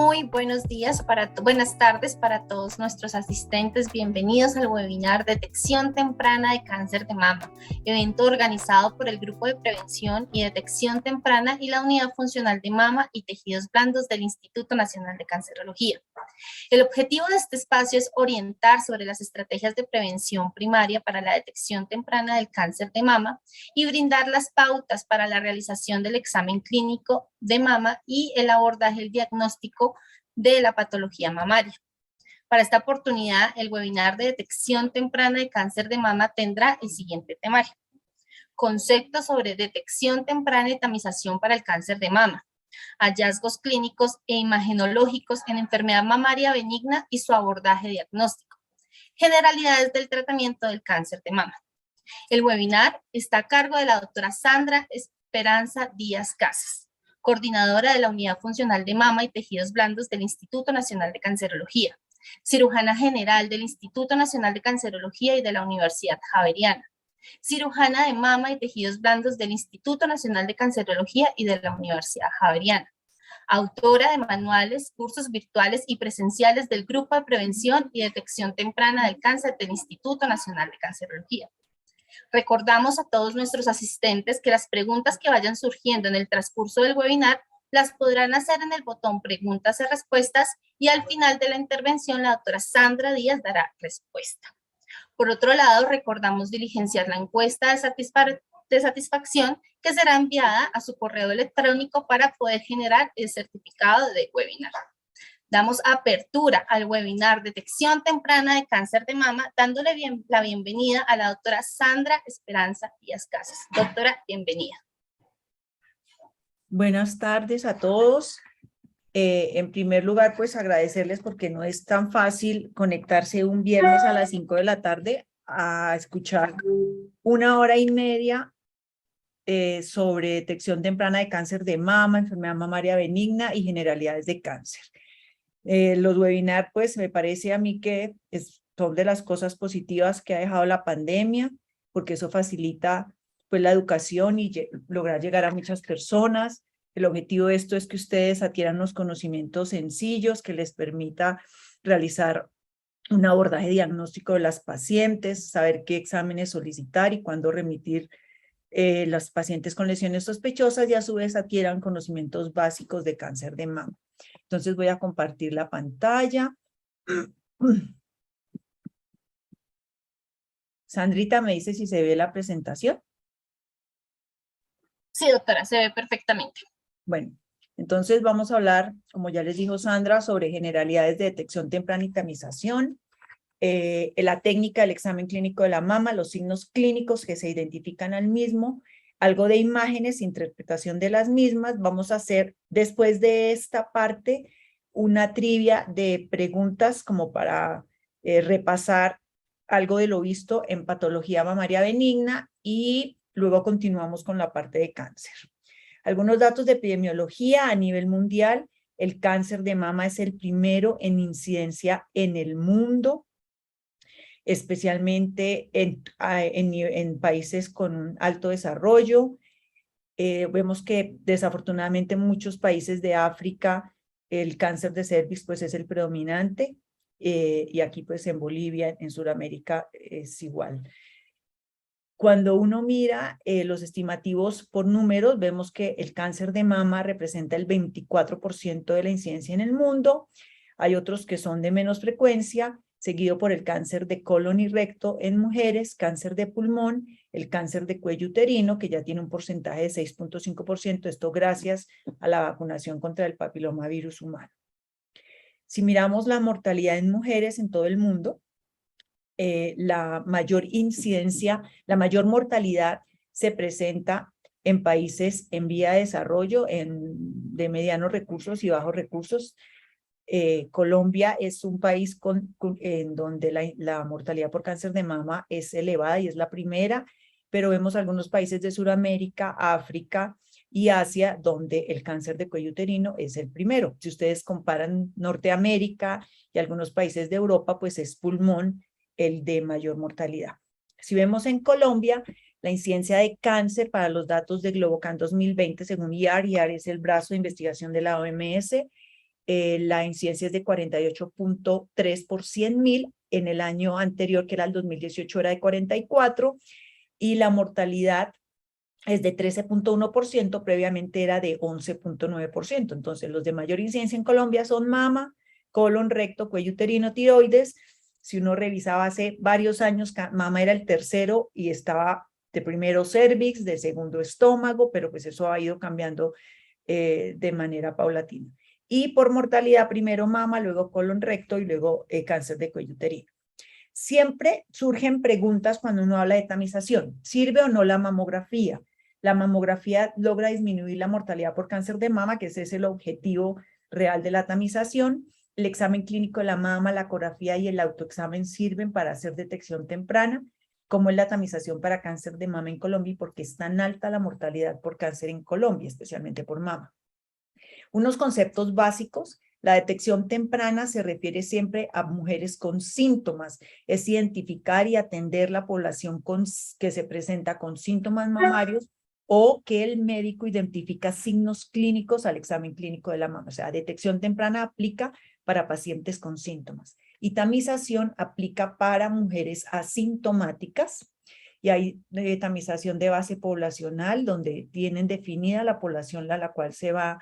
Muy buenos días, buenas tardes para todos nuestros asistentes. Bienvenidos al webinar Detección Temprana de Cáncer de Mama, evento organizado por el Grupo de Prevención y Detección Temprana y la Unidad Funcional de Mama y Tejidos Blandos del Instituto Nacional de Cancerología. El objetivo de este espacio es orientar sobre las estrategias de prevención primaria para la detección temprana del cáncer de mama y brindar las pautas para la realización del examen clínico de mama y el abordaje y diagnóstico de la patología mamaria. Para esta oportunidad, el webinar de detección temprana de cáncer de mama tendrá el siguiente temario: conceptos sobre detección temprana y tamización para el cáncer de mama, hallazgos clínicos e imagenológicos en enfermedad mamaria benigna y su abordaje diagnóstico, generalidades del tratamiento del cáncer de mama. El webinar está a cargo de la doctora Sandra Esperanza Díaz Casas, coordinadora de la Unidad Funcional de Mama y Tejidos Blandos del Instituto Nacional de Cancerología, cirujana general del Instituto Nacional de Cancerología y de la Universidad Javeriana, cirujana de mama y tejidos blandos del Instituto Nacional de Cancerología y de la Universidad Javeriana, autora de manuales, cursos virtuales y presenciales del Grupo de Prevención y Detección Temprana del Cáncer del Instituto Nacional de Cancerología. Recordamos a todos nuestros asistentes que las preguntas que vayan surgiendo en el transcurso del webinar las podrán hacer en el botón preguntas y respuestas y al final de la intervención la doctora Sandra Díaz dará respuesta. Por otro lado, recordamos diligenciar la encuesta de satisfacción que será enviada a su correo electrónico para poder generar el certificado de webinar. Damos apertura al webinar Detección Temprana de Cáncer de Mama, dándole la bienvenida a la doctora Sandra Esperanza Díaz Casas. Doctora, bienvenida. Buenas tardes a todos. En primer lugar, pues agradecerles porque no es tan fácil conectarse un viernes a las 5 de la tarde a escuchar 1 hora y media sobre detección temprana de cáncer de mama, enfermedad mamaria benigna y generalidades de cáncer. Los webinars, pues me parece a mí que son de las cosas positivas que ha dejado la pandemia, porque eso facilita pues la educación y lograr llegar a muchas personas. El objetivo de esto es que ustedes adquieran los conocimientos sencillos que les permita realizar un abordaje diagnóstico de las pacientes, saber qué exámenes solicitar y cuándo remitir las pacientes con lesiones sospechosas y a su vez adquieran conocimientos básicos de cáncer de mama. Entonces voy a compartir la pantalla. Sandrita, ¿me dice si se ve la presentación? Sí, doctora, se ve perfectamente. Bueno, entonces vamos a hablar, como ya les dijo Sandra, sobre generalidades de detección temprana y tamización, la técnica del examen clínico de la mama, los signos clínicos que se identifican al mismo, algo de imágenes, interpretación de las mismas. Vamos a hacer después de esta parte una trivia de preguntas como para repasar algo de lo visto en patología mamaria benigna y luego continuamos con la parte de cáncer. Algunos datos de epidemiología a nivel mundial: el cáncer de mama es el primero en incidencia en el mundo, especialmente en países con un alto desarrollo. Vemos que desafortunadamente en muchos países de África el cáncer de cervix pues es el predominante, y aquí pues en Bolivia, en Sudamérica es igual. Cuando uno mira los estimativos por números, vemos que el cáncer de mama representa el 24% de la incidencia en el mundo. Hay otros que son de menos frecuencia, seguido por el cáncer de colon y recto en mujeres, cáncer de pulmón, el cáncer de cuello uterino, que ya tiene un porcentaje de 6.5%, esto gracias a la vacunación contra el papilomavirus humano. Si miramos la mortalidad en mujeres en todo el mundo, la mayor incidencia, la mayor mortalidad se presenta en países en vía de desarrollo, de medianos recursos y bajos recursos. Colombia es un país en donde la mortalidad por cáncer de mama es elevada y es la primera, pero vemos algunos países de Sudamérica, África y Asia donde el cáncer de cuello uterino es el primero. Si ustedes comparan Norteamérica y algunos países de Europa, pues es pulmón el de mayor mortalidad. Si vemos en Colombia, la incidencia de cáncer para los datos de Globocan 2020, según IAR es el brazo de investigación de la OMS, la incidencia es de 48.3 por 100.000, en el año anterior, que era el 2018, era de 44, y la mortalidad es de 13.1%, previamente era de 11.9%. Entonces, los de mayor incidencia en Colombia son mama, colon, recto, cuello uterino, tiroides. Si uno revisaba hace varios años, mama era el tercero y estaba de primero cervix, de segundo estómago, pero pues eso ha ido cambiando de manera paulatina. Y por mortalidad, primero mama, luego colon, recto y luego cáncer de cuello uterino. Siempre surgen preguntas cuando uno habla de tamización. ¿Sirve o no la mamografía? La mamografía logra disminuir la mortalidad por cáncer de mama, que ese es el objetivo real de la tamización. El examen clínico de la mama, la ecografía y el autoexamen sirven para hacer detección temprana, como es la tamización para cáncer de mama en Colombia y por qué es tan alta la mortalidad por cáncer en Colombia, especialmente por mama. Unos conceptos básicos: la detección temprana se refiere siempre a mujeres con síntomas, es identificar y atender la población que se presenta con síntomas mamarios o que el médico identifica signos clínicos al examen clínico de la mama. O sea, detección temprana aplica para pacientes con síntomas y tamización aplica para mujeres asintomáticas. Y hay tamización de base poblacional, donde tienen definida la población a la cual se va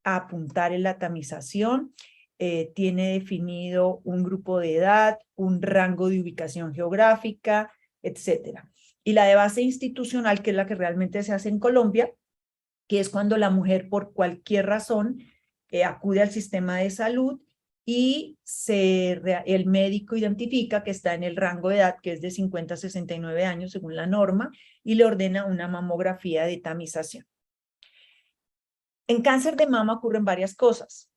a apuntar en la tamización, tiene definido un grupo de edad, un rango de ubicación geográfica, etcétera. Y la de base institucional, que es la que realmente se hace en Colombia, que es cuando la mujer por cualquier razón acude al sistema de salud y el médico identifica que está en el rango de edad, que es de 50 a 69 años según la norma, y le ordena una mamografía de tamización. En cáncer de mama ocurren varias cosas.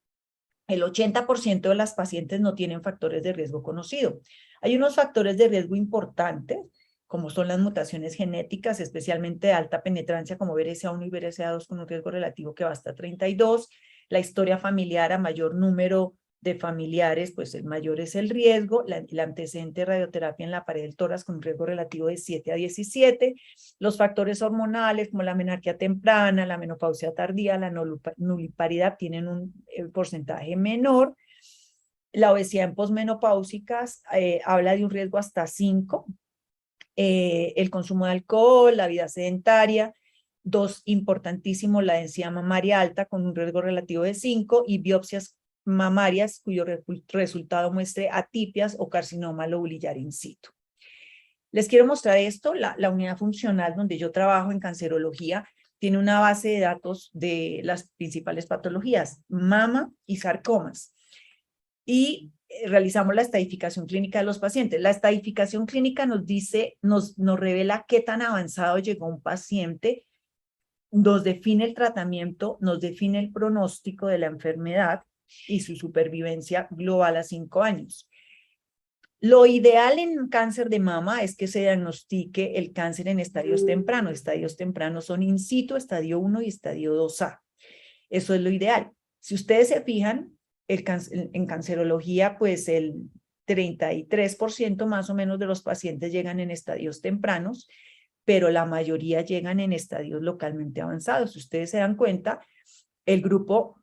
El 80% de las pacientes no tienen factores de riesgo conocido. Hay unos factores de riesgo importantes, como son las mutaciones genéticas, especialmente de alta penetrancia, como BRCA1 y BRCA2, con un riesgo relativo que va hasta 32. La historia familiar: a mayor número de familiares, pues el mayor es el riesgo. El antecedente de radioterapia en la pared del tórax con un riesgo relativo de 7 a 17. Los factores hormonales como la menarquia temprana, la menopausia tardía, la nulliparidad tienen un porcentaje menor. La obesidad en posmenopáusicas habla de un riesgo hasta 5. El consumo de alcohol, la vida sedentaria. 2, importantísimo, la densidad mamaria alta con un riesgo relativo de 5 y biopsias mamarias cuyo resultado muestre atipias o carcinoma lobulillar in situ. Les quiero mostrar esto. La unidad funcional donde yo trabajo en cancerología tiene una base de datos de las principales patologías, mama y sarcomas. Y realizamos la estadificación clínica de los pacientes. La estadificación clínica nos dice, nos revela qué tan avanzado llegó un paciente, nos define el tratamiento, nos define el pronóstico de la enfermedad y su supervivencia global a 5 años. Lo ideal en cáncer de mama es que se diagnostique el cáncer en estadios tempranos. Estadios tempranos son in situ, estadio 1 y estadio 2A. Eso es lo ideal. Si ustedes se fijan, en cancerología, pues el 33% más o menos de los pacientes llegan en estadios tempranos, pero la mayoría llegan en estadios localmente avanzados. Si ustedes se dan cuenta, el grupo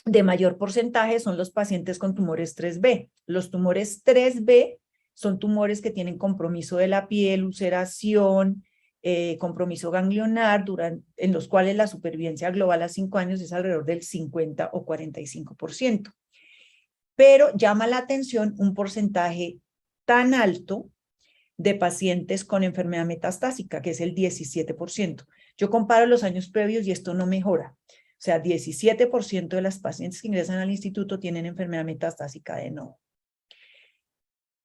de mayor porcentaje son los pacientes con tumores 3B. Los tumores 3B son tumores que tienen compromiso de la piel, ulceración, compromiso ganglionar, en los cuales la supervivencia global a 5 años es alrededor del 50 o 45%. Pero llama la atención un porcentaje tan alto de pacientes con enfermedad metastásica, que es el 17%. Yo comparo los años previos y esto no mejora. O sea, 17% de las pacientes que ingresan al instituto tienen enfermedad metastásica de nuevo.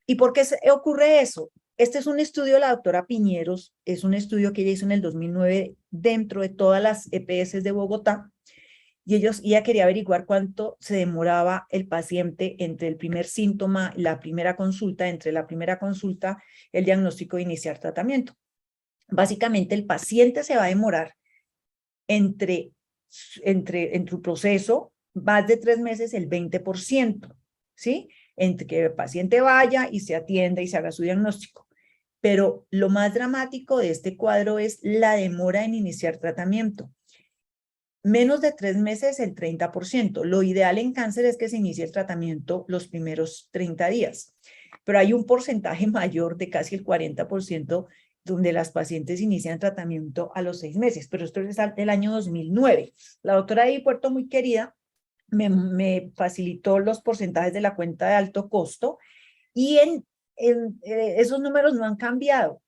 ¿Y por qué ocurre eso? Este es un estudio de la doctora Piñeros, es un estudio que ella hizo en el 2009 dentro de todas las EPS de Bogotá, y ella quería averiguar cuánto se demoraba el paciente entre el primer síntoma, la primera consulta, entre la primera consulta, el diagnóstico de iniciar tratamiento. Básicamente, el paciente se va a demorar entre un proceso más de 3 meses el 20%, ¿sí? Entre que el paciente vaya y se atienda y se haga su diagnóstico. Pero lo más dramático de este cuadro es la demora en iniciar tratamiento. Menos de 3 meses, el 30%. Lo ideal en cáncer es que se inicie el tratamiento los primeros 30 días, pero hay un porcentaje mayor de casi el 40% donde las pacientes inician tratamiento a los 6 meses, pero esto es del año 2009. La doctora de Puerto, muy querida, me facilitó los porcentajes de la cuenta de alto costo y esos números no han cambiado.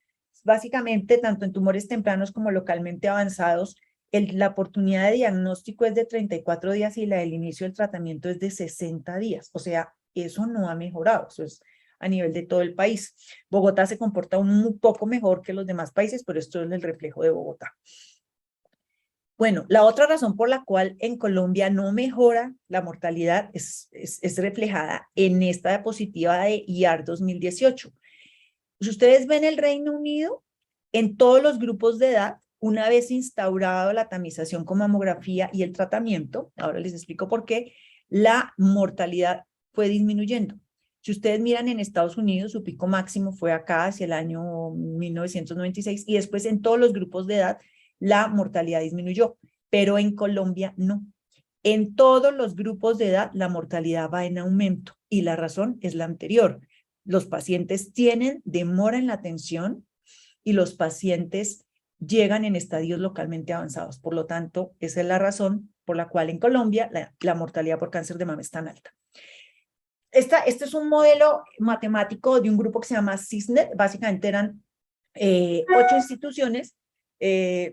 Básicamente, tanto en tumores tempranos como localmente avanzados, la oportunidad de diagnóstico es de 34 días y la del inicio del tratamiento es de 60 días. O sea, eso no ha mejorado. Eso es a nivel de todo el país. Bogotá se comporta un poco mejor que los demás países, pero esto es el reflejo de Bogotá. Bueno, la otra razón por la cual en Colombia no mejora la mortalidad es reflejada en esta diapositiva de IAR 2018. Si ustedes ven el Reino Unido, en todos los grupos de edad, una vez instaurado la tamización con mamografía y el tratamiento, ahora les explico por qué, la mortalidad fue disminuyendo. Si ustedes miran en Estados Unidos, su pico máximo fue acá hacia el año 1996 y después en todos los grupos de edad la mortalidad disminuyó, pero en Colombia no. En todos los grupos de edad la mortalidad va en aumento y la razón es la anterior. Los pacientes tienen demora en la atención y los pacientes llegan en estadios localmente avanzados. Por lo tanto, esa es la razón por la cual en Colombia la mortalidad por cáncer de mama es tan alta. Este es un modelo matemático de un grupo que se llama CISNET. Básicamente eran 8 instituciones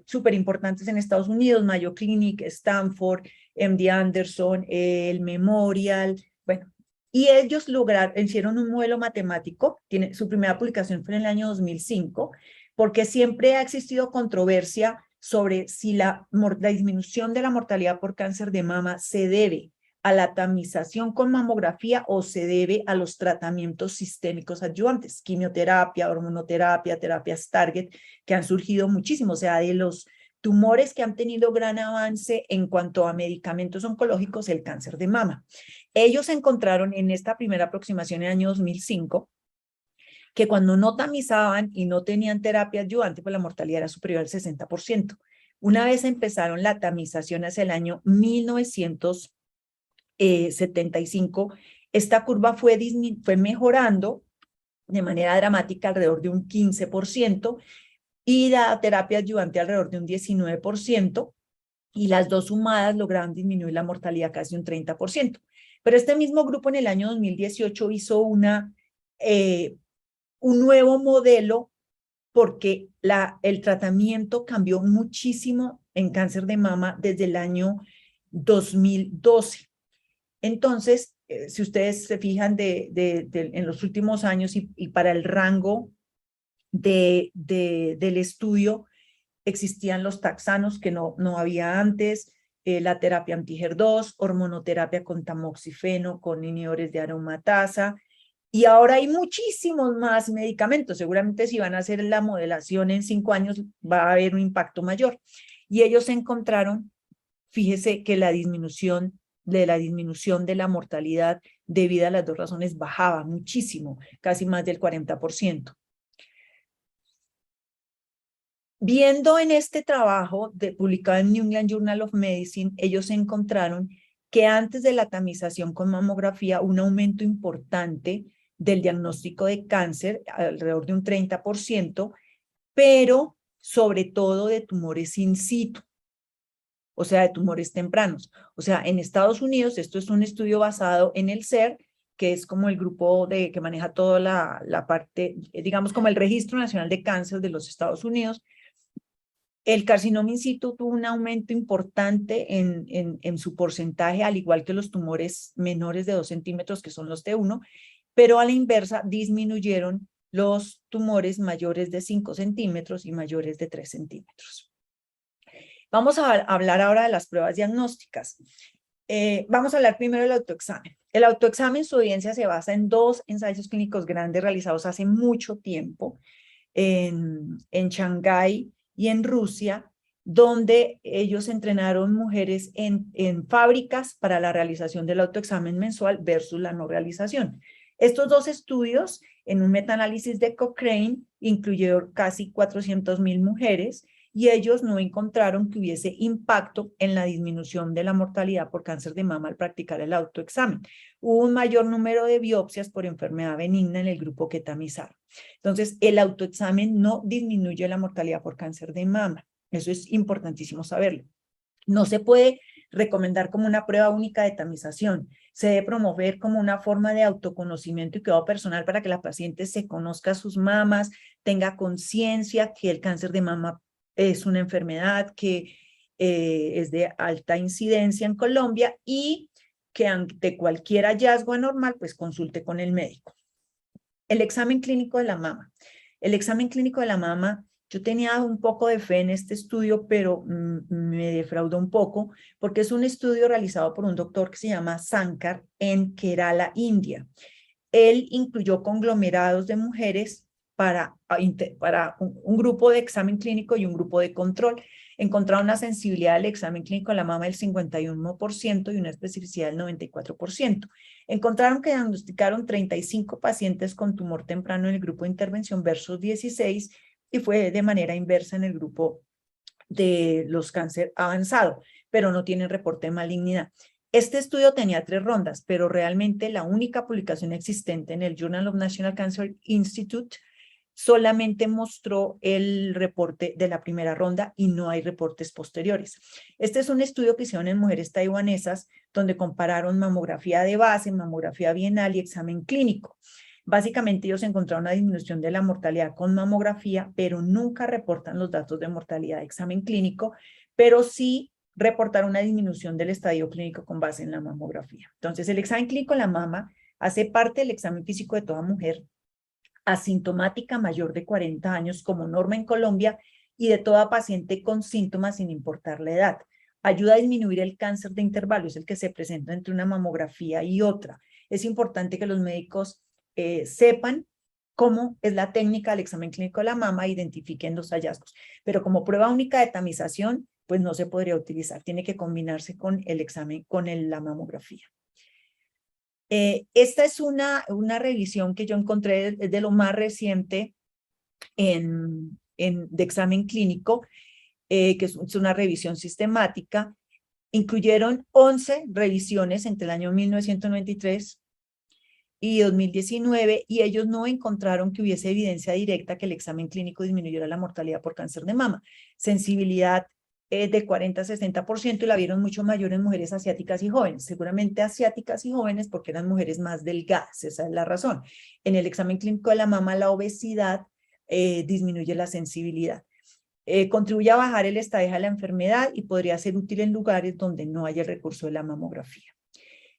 súper importantes en Estados Unidos: Mayo Clinic, Stanford, MD Anderson, el Memorial, bueno, y ellos hicieron un modelo matemático. Su primera publicación fue en el año 2005, porque siempre ha existido controversia sobre si la disminución de la mortalidad por cáncer de mama se debe a la tamización con mamografía o se debe a los tratamientos sistémicos adyuvantes, quimioterapia, hormonoterapia, terapias target, que han surgido muchísimo. O sea, de los tumores que han tenido gran avance en cuanto a medicamentos oncológicos, el cáncer de mama. Ellos encontraron en esta primera aproximación en el año 2005 que cuando no tamizaban y no tenían terapia adyuvante, pues la mortalidad era superior al 60%. Una vez empezaron la tamización hacia el año 1975, esta curva fue mejorando de manera dramática alrededor de un 15% y la terapia adyuvante alrededor de un 19%, y las dos sumadas lograron disminuir la mortalidad casi un 30%. Pero este mismo grupo en el año 2018 hizo un nuevo modelo porque el tratamiento cambió muchísimo en cáncer de mama desde el año 2012. Entonces, si ustedes se fijan en los últimos años y para el rango del estudio, existían los taxanos que no había antes, la terapia anti-HER2, hormonoterapia con tamoxifeno, con inhibidores de aromatasa, y ahora hay muchísimos más medicamentos. Seguramente si van a hacer la modelación en 5 años va a haber un impacto mayor. Y ellos encontraron, fíjese, que la disminución de la mortalidad debido a las dos razones bajaba muchísimo, casi más del 40%. Viendo en este trabajo publicado en New England Journal of Medicine, ellos encontraron que antes de la tamización con mamografía, un aumento importante del diagnóstico de cáncer, alrededor de un 30%, pero sobre todo de tumores in situ, o sea, de tumores tempranos. O sea, en Estados Unidos, esto es un estudio basado en el SER, que es como el grupo que maneja toda la parte, digamos, como el Registro Nacional de Cáncer de los Estados Unidos. El carcinoma in situ tuvo un aumento importante en su porcentaje, al igual que los tumores menores de 2 centímetros, que son los T1, pero a la inversa disminuyeron los tumores mayores de 5 centímetros y mayores de 3 centímetros. Vamos a hablar ahora de las pruebas diagnósticas. Vamos a hablar primero del autoexamen. El autoexamen, su evidencia se basa en 2 ensayos clínicos grandes realizados hace mucho tiempo en Shanghái y en Rusia, donde ellos entrenaron mujeres en fábricas para la realización del autoexamen mensual versus la no realización. Estos 2 estudios, en un metaanálisis de Cochrane, incluyeron casi 400,000 mujeres y ellos no encontraron que hubiese impacto en la disminución de la mortalidad por cáncer de mama al practicar el autoexamen. Hubo un mayor número de biopsias por enfermedad benigna en el grupo que tamizaron. Entonces, el autoexamen no disminuye la mortalidad por cáncer de mama. Eso es importantísimo saberlo. No se puede recomendar como una prueba única de tamización. Se debe promover como una forma de autoconocimiento y cuidado personal para que la paciente se conozca sus mamas, tenga conciencia que el cáncer de mama es una enfermedad que es de alta incidencia en Colombia y que ante cualquier hallazgo anormal, pues consulte con el médico. El examen clínico de la mama. El examen clínico de la mama, yo tenía un poco de fe en este estudio, pero me defraudó un poco, porque es un estudio realizado por un doctor que se llama Sankar en Kerala, India. Él incluyó conglomerados de mujeres para un grupo de examen clínico y un grupo de control. Encontraron una sensibilidad del examen clínico de la mama del 51% y una especificidad del 94%. Encontraron que diagnosticaron 35 pacientes con tumor temprano en el grupo de intervención versus 16 y fue de manera inversa en el grupo de los cáncer avanzado, pero no tienen reporte de malignidad. Este estudio tenía 3 rondas, pero realmente la única publicación existente en el Journal of National Cancer Institute solamente mostró el reporte de la primera ronda y no hay reportes posteriores. Este es un estudio que hicieron en mujeres taiwanesas donde compararon mamografía de base, mamografía bienal y examen clínico. Básicamente ellos encontraron una disminución de la mortalidad con mamografía, pero nunca reportan los datos de mortalidad de examen clínico, pero sí reportaron una disminución del estadio clínico con base en la mamografía. Entonces, el examen clínico de la mama hace parte del examen físico de toda mujer asintomática mayor de 40 años como norma en Colombia y de toda paciente con síntomas sin importar la edad. Ayuda a disminuir el cáncer de intervalo, es el que se presenta entre una mamografía y otra. Es importante que los médicos sepan cómo es la técnica del examen clínico de la mama, identifiquen los hallazgos. Pero como prueba única de tamización, pues no se podría utilizar. Tiene que combinarse con el examen, con la mamografía. Esta es una revisión que yo encontré de lo más reciente de examen clínico, que es una revisión sistemática. Incluyeron 11 revisiones entre el año 1993 y 2019 y ellos no encontraron que hubiese evidencia directa que el examen clínico disminuyera la mortalidad por cáncer de mama. Sensibilidad de 40 a 60% y la vieron mucho mayor en mujeres asiáticas y jóvenes, seguramente asiáticas y jóvenes porque eran mujeres más delgadas, esa es la razón. En el examen clínico de la mama, la obesidad disminuye la sensibilidad. Contribuye a bajar el estadio de la enfermedad y podría ser útil en lugares donde no haya el recurso de la mamografía.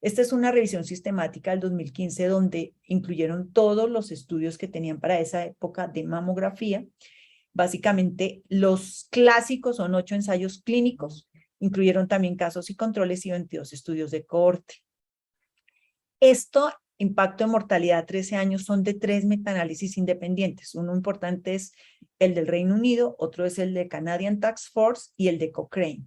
Esta es una revisión sistemática del 2015 donde incluyeron todos los estudios que tenían para esa época de mamografía. Básicamente, los clásicos son 8 ensayos clínicos, incluyeron también casos y controles y 22 estudios de cohorte. Esto, impacto de mortalidad a 13 años, son de 3 metaanálisis independientes. Uno importante es el del Reino Unido, otro es el de Canadian Task Force y el de Cochrane.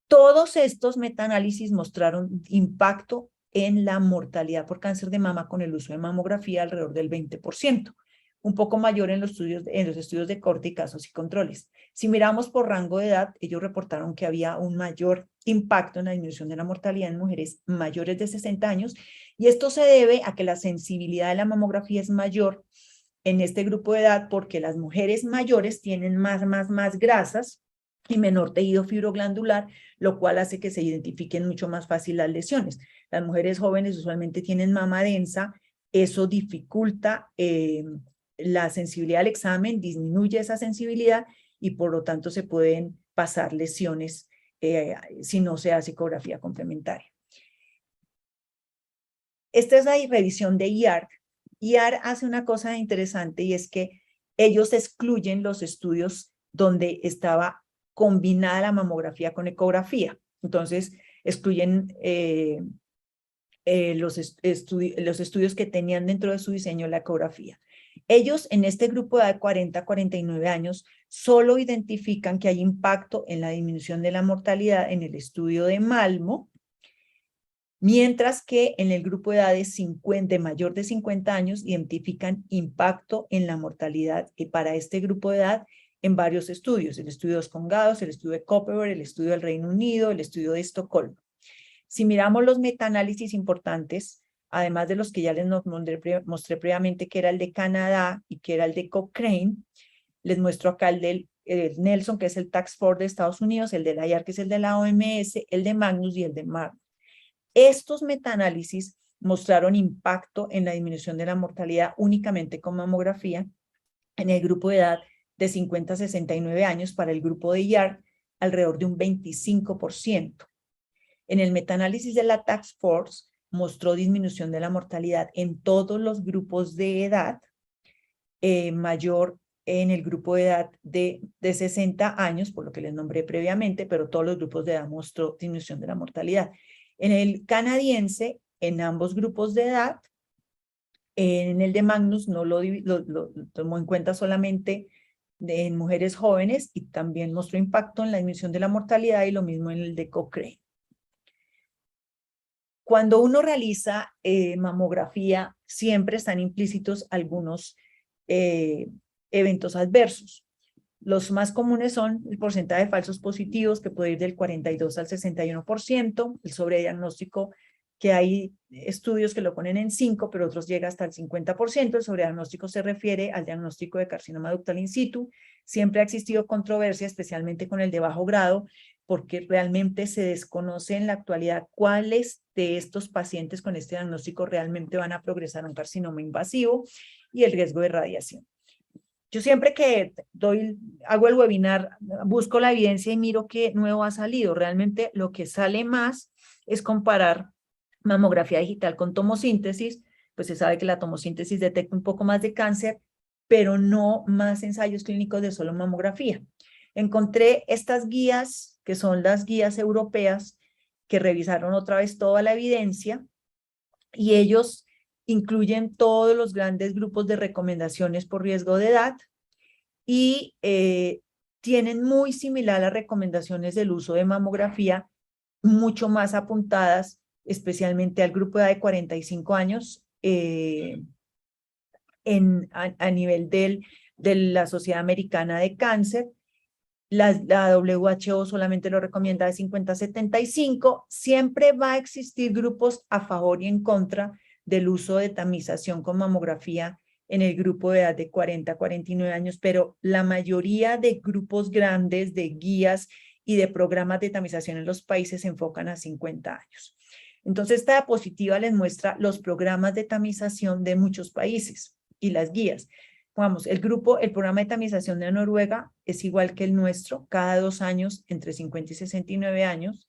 Todos estos metaanálisis mostraron impacto en la mortalidad por cáncer de mama con el uso de mamografía alrededor del 20%. Un poco mayor en los estudios de corte y casos y controles. Si miramos por rango de edad, ellos reportaron que había un mayor impacto en la disminución de la mortalidad en mujeres mayores de 60 años y esto se debe a que la sensibilidad de la mamografía es mayor en este grupo de edad porque las mujeres mayores tienen más grasas y menor tejido fibroglandular, lo cual hace que se identifiquen mucho más fácil las lesiones. Las mujeres jóvenes usualmente tienen mama densa, eso dificulta la sensibilidad al examen, disminuye esa sensibilidad y por lo tanto se pueden pasar lesiones si no se hace ecografía complementaria. Esta es la revisión de IARC. IARC hace una cosa interesante y es que ellos excluyen los estudios donde estaba combinada la mamografía con ecografía. Entonces, excluyen los estudios que tenían dentro de su diseño la ecografía. Ellos en este grupo de 40 a 49 años solo identifican que hay impacto en la disminución de la mortalidad en el estudio de Malmo, mientras que en el grupo de edad de mayor de 50 años identifican impacto en la mortalidad para este grupo de edad en varios estudios, el estudio de los Congados, el estudio de Copperberg, el estudio del Reino Unido, el estudio de Estocolmo. Si miramos los metaanálisis importantes, además de los que ya les mostré previamente, que era el de Canadá y que era el de Cochrane, les muestro acá el del Nelson, que es el Task Force de Estados Unidos, el de la IAR, que es el de la OMS, el de Magnus y el de Marmot. Estos metaanálisis mostraron impacto en la disminución de la mortalidad únicamente con mamografía en el grupo de edad de 50 a 69 años, para el grupo de IAR alrededor de un 25%. En el metaanálisis de la Task Force mostró disminución de la mortalidad en todos los grupos de edad, mayor en el grupo de edad de 60 años, por lo que les nombré previamente, pero todos los grupos de edad mostró disminución de la mortalidad. En el canadiense, en ambos grupos de edad, en el de Magnus no lo tomó en cuenta solamente en mujeres jóvenes y también mostró impacto en la disminución de la mortalidad, y lo mismo en el de Cochrane. Cuando uno realiza mamografía, siempre están implícitos algunos eventos adversos. Los más comunes son el porcentaje de falsos positivos, que puede ir del 42 al 61%, el sobrediagnóstico, que hay estudios que lo ponen en 5, pero otros llega hasta el 50%. El sobrediagnóstico se refiere al diagnóstico de carcinoma ductal in situ. Siempre ha existido controversia, especialmente con el de bajo grado, porque realmente se desconoce en la actualidad cuáles de estos pacientes con este diagnóstico realmente van a progresar a un carcinoma invasivo, y el riesgo de radiación. Yo siempre que hago el webinar, busco la evidencia y miro qué nuevo ha salido. Realmente lo que sale más es comparar mamografía digital con tomosíntesis. Pues se sabe que la tomosíntesis detecta un poco más de cáncer, pero no más ensayos clínicos de solo mamografía. Encontré estas guías, que son las guías europeas, que revisaron otra vez toda la evidencia, y ellos incluyen todos los grandes grupos de recomendaciones por riesgo de edad, y tienen muy similar las recomendaciones del uso de mamografía, mucho más apuntadas especialmente al grupo de edad de 45 años, a nivel de la Sociedad Americana de Cáncer. La WHO solamente lo recomienda de 50 a 75. Siempre va a existir grupos a favor y en contra del uso de tamización con mamografía en el grupo de edad de 40 a 49 años, pero la mayoría de grupos grandes, de guías y de programas de tamización en los países se enfocan a 50 años. Entonces, esta diapositiva les muestra los programas de tamización de muchos países y las guías. Vamos, el programa de tamización de Noruega es igual que el nuestro, cada 2 años, entre 50 y 69 años.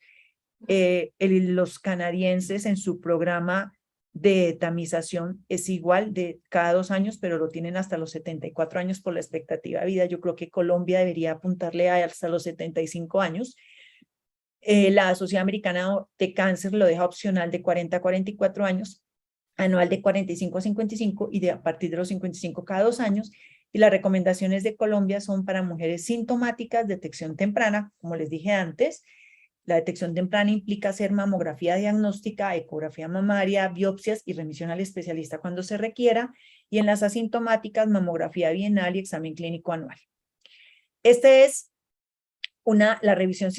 Los canadienses en su programa de tamización es igual, de cada 2 años, pero lo tienen hasta los 74 años por la expectativa de vida. Yo creo que Colombia debería apuntarle hasta los 75 años. La Sociedad Americana de Cáncer lo deja opcional de 40 a 44 años, anual de 45 a 55, y a partir de los 55 cada 2 años. Y las recomendaciones de Colombia son para mujeres sintomáticas, detección temprana, como les dije antes. La detección temprana implica hacer mamografía diagnóstica, ecografía mamaria, biopsias y remisión al especialista cuando se requiera. Y en las asintomáticas, mamografía bienal y examen clínico anual. Este es una revisión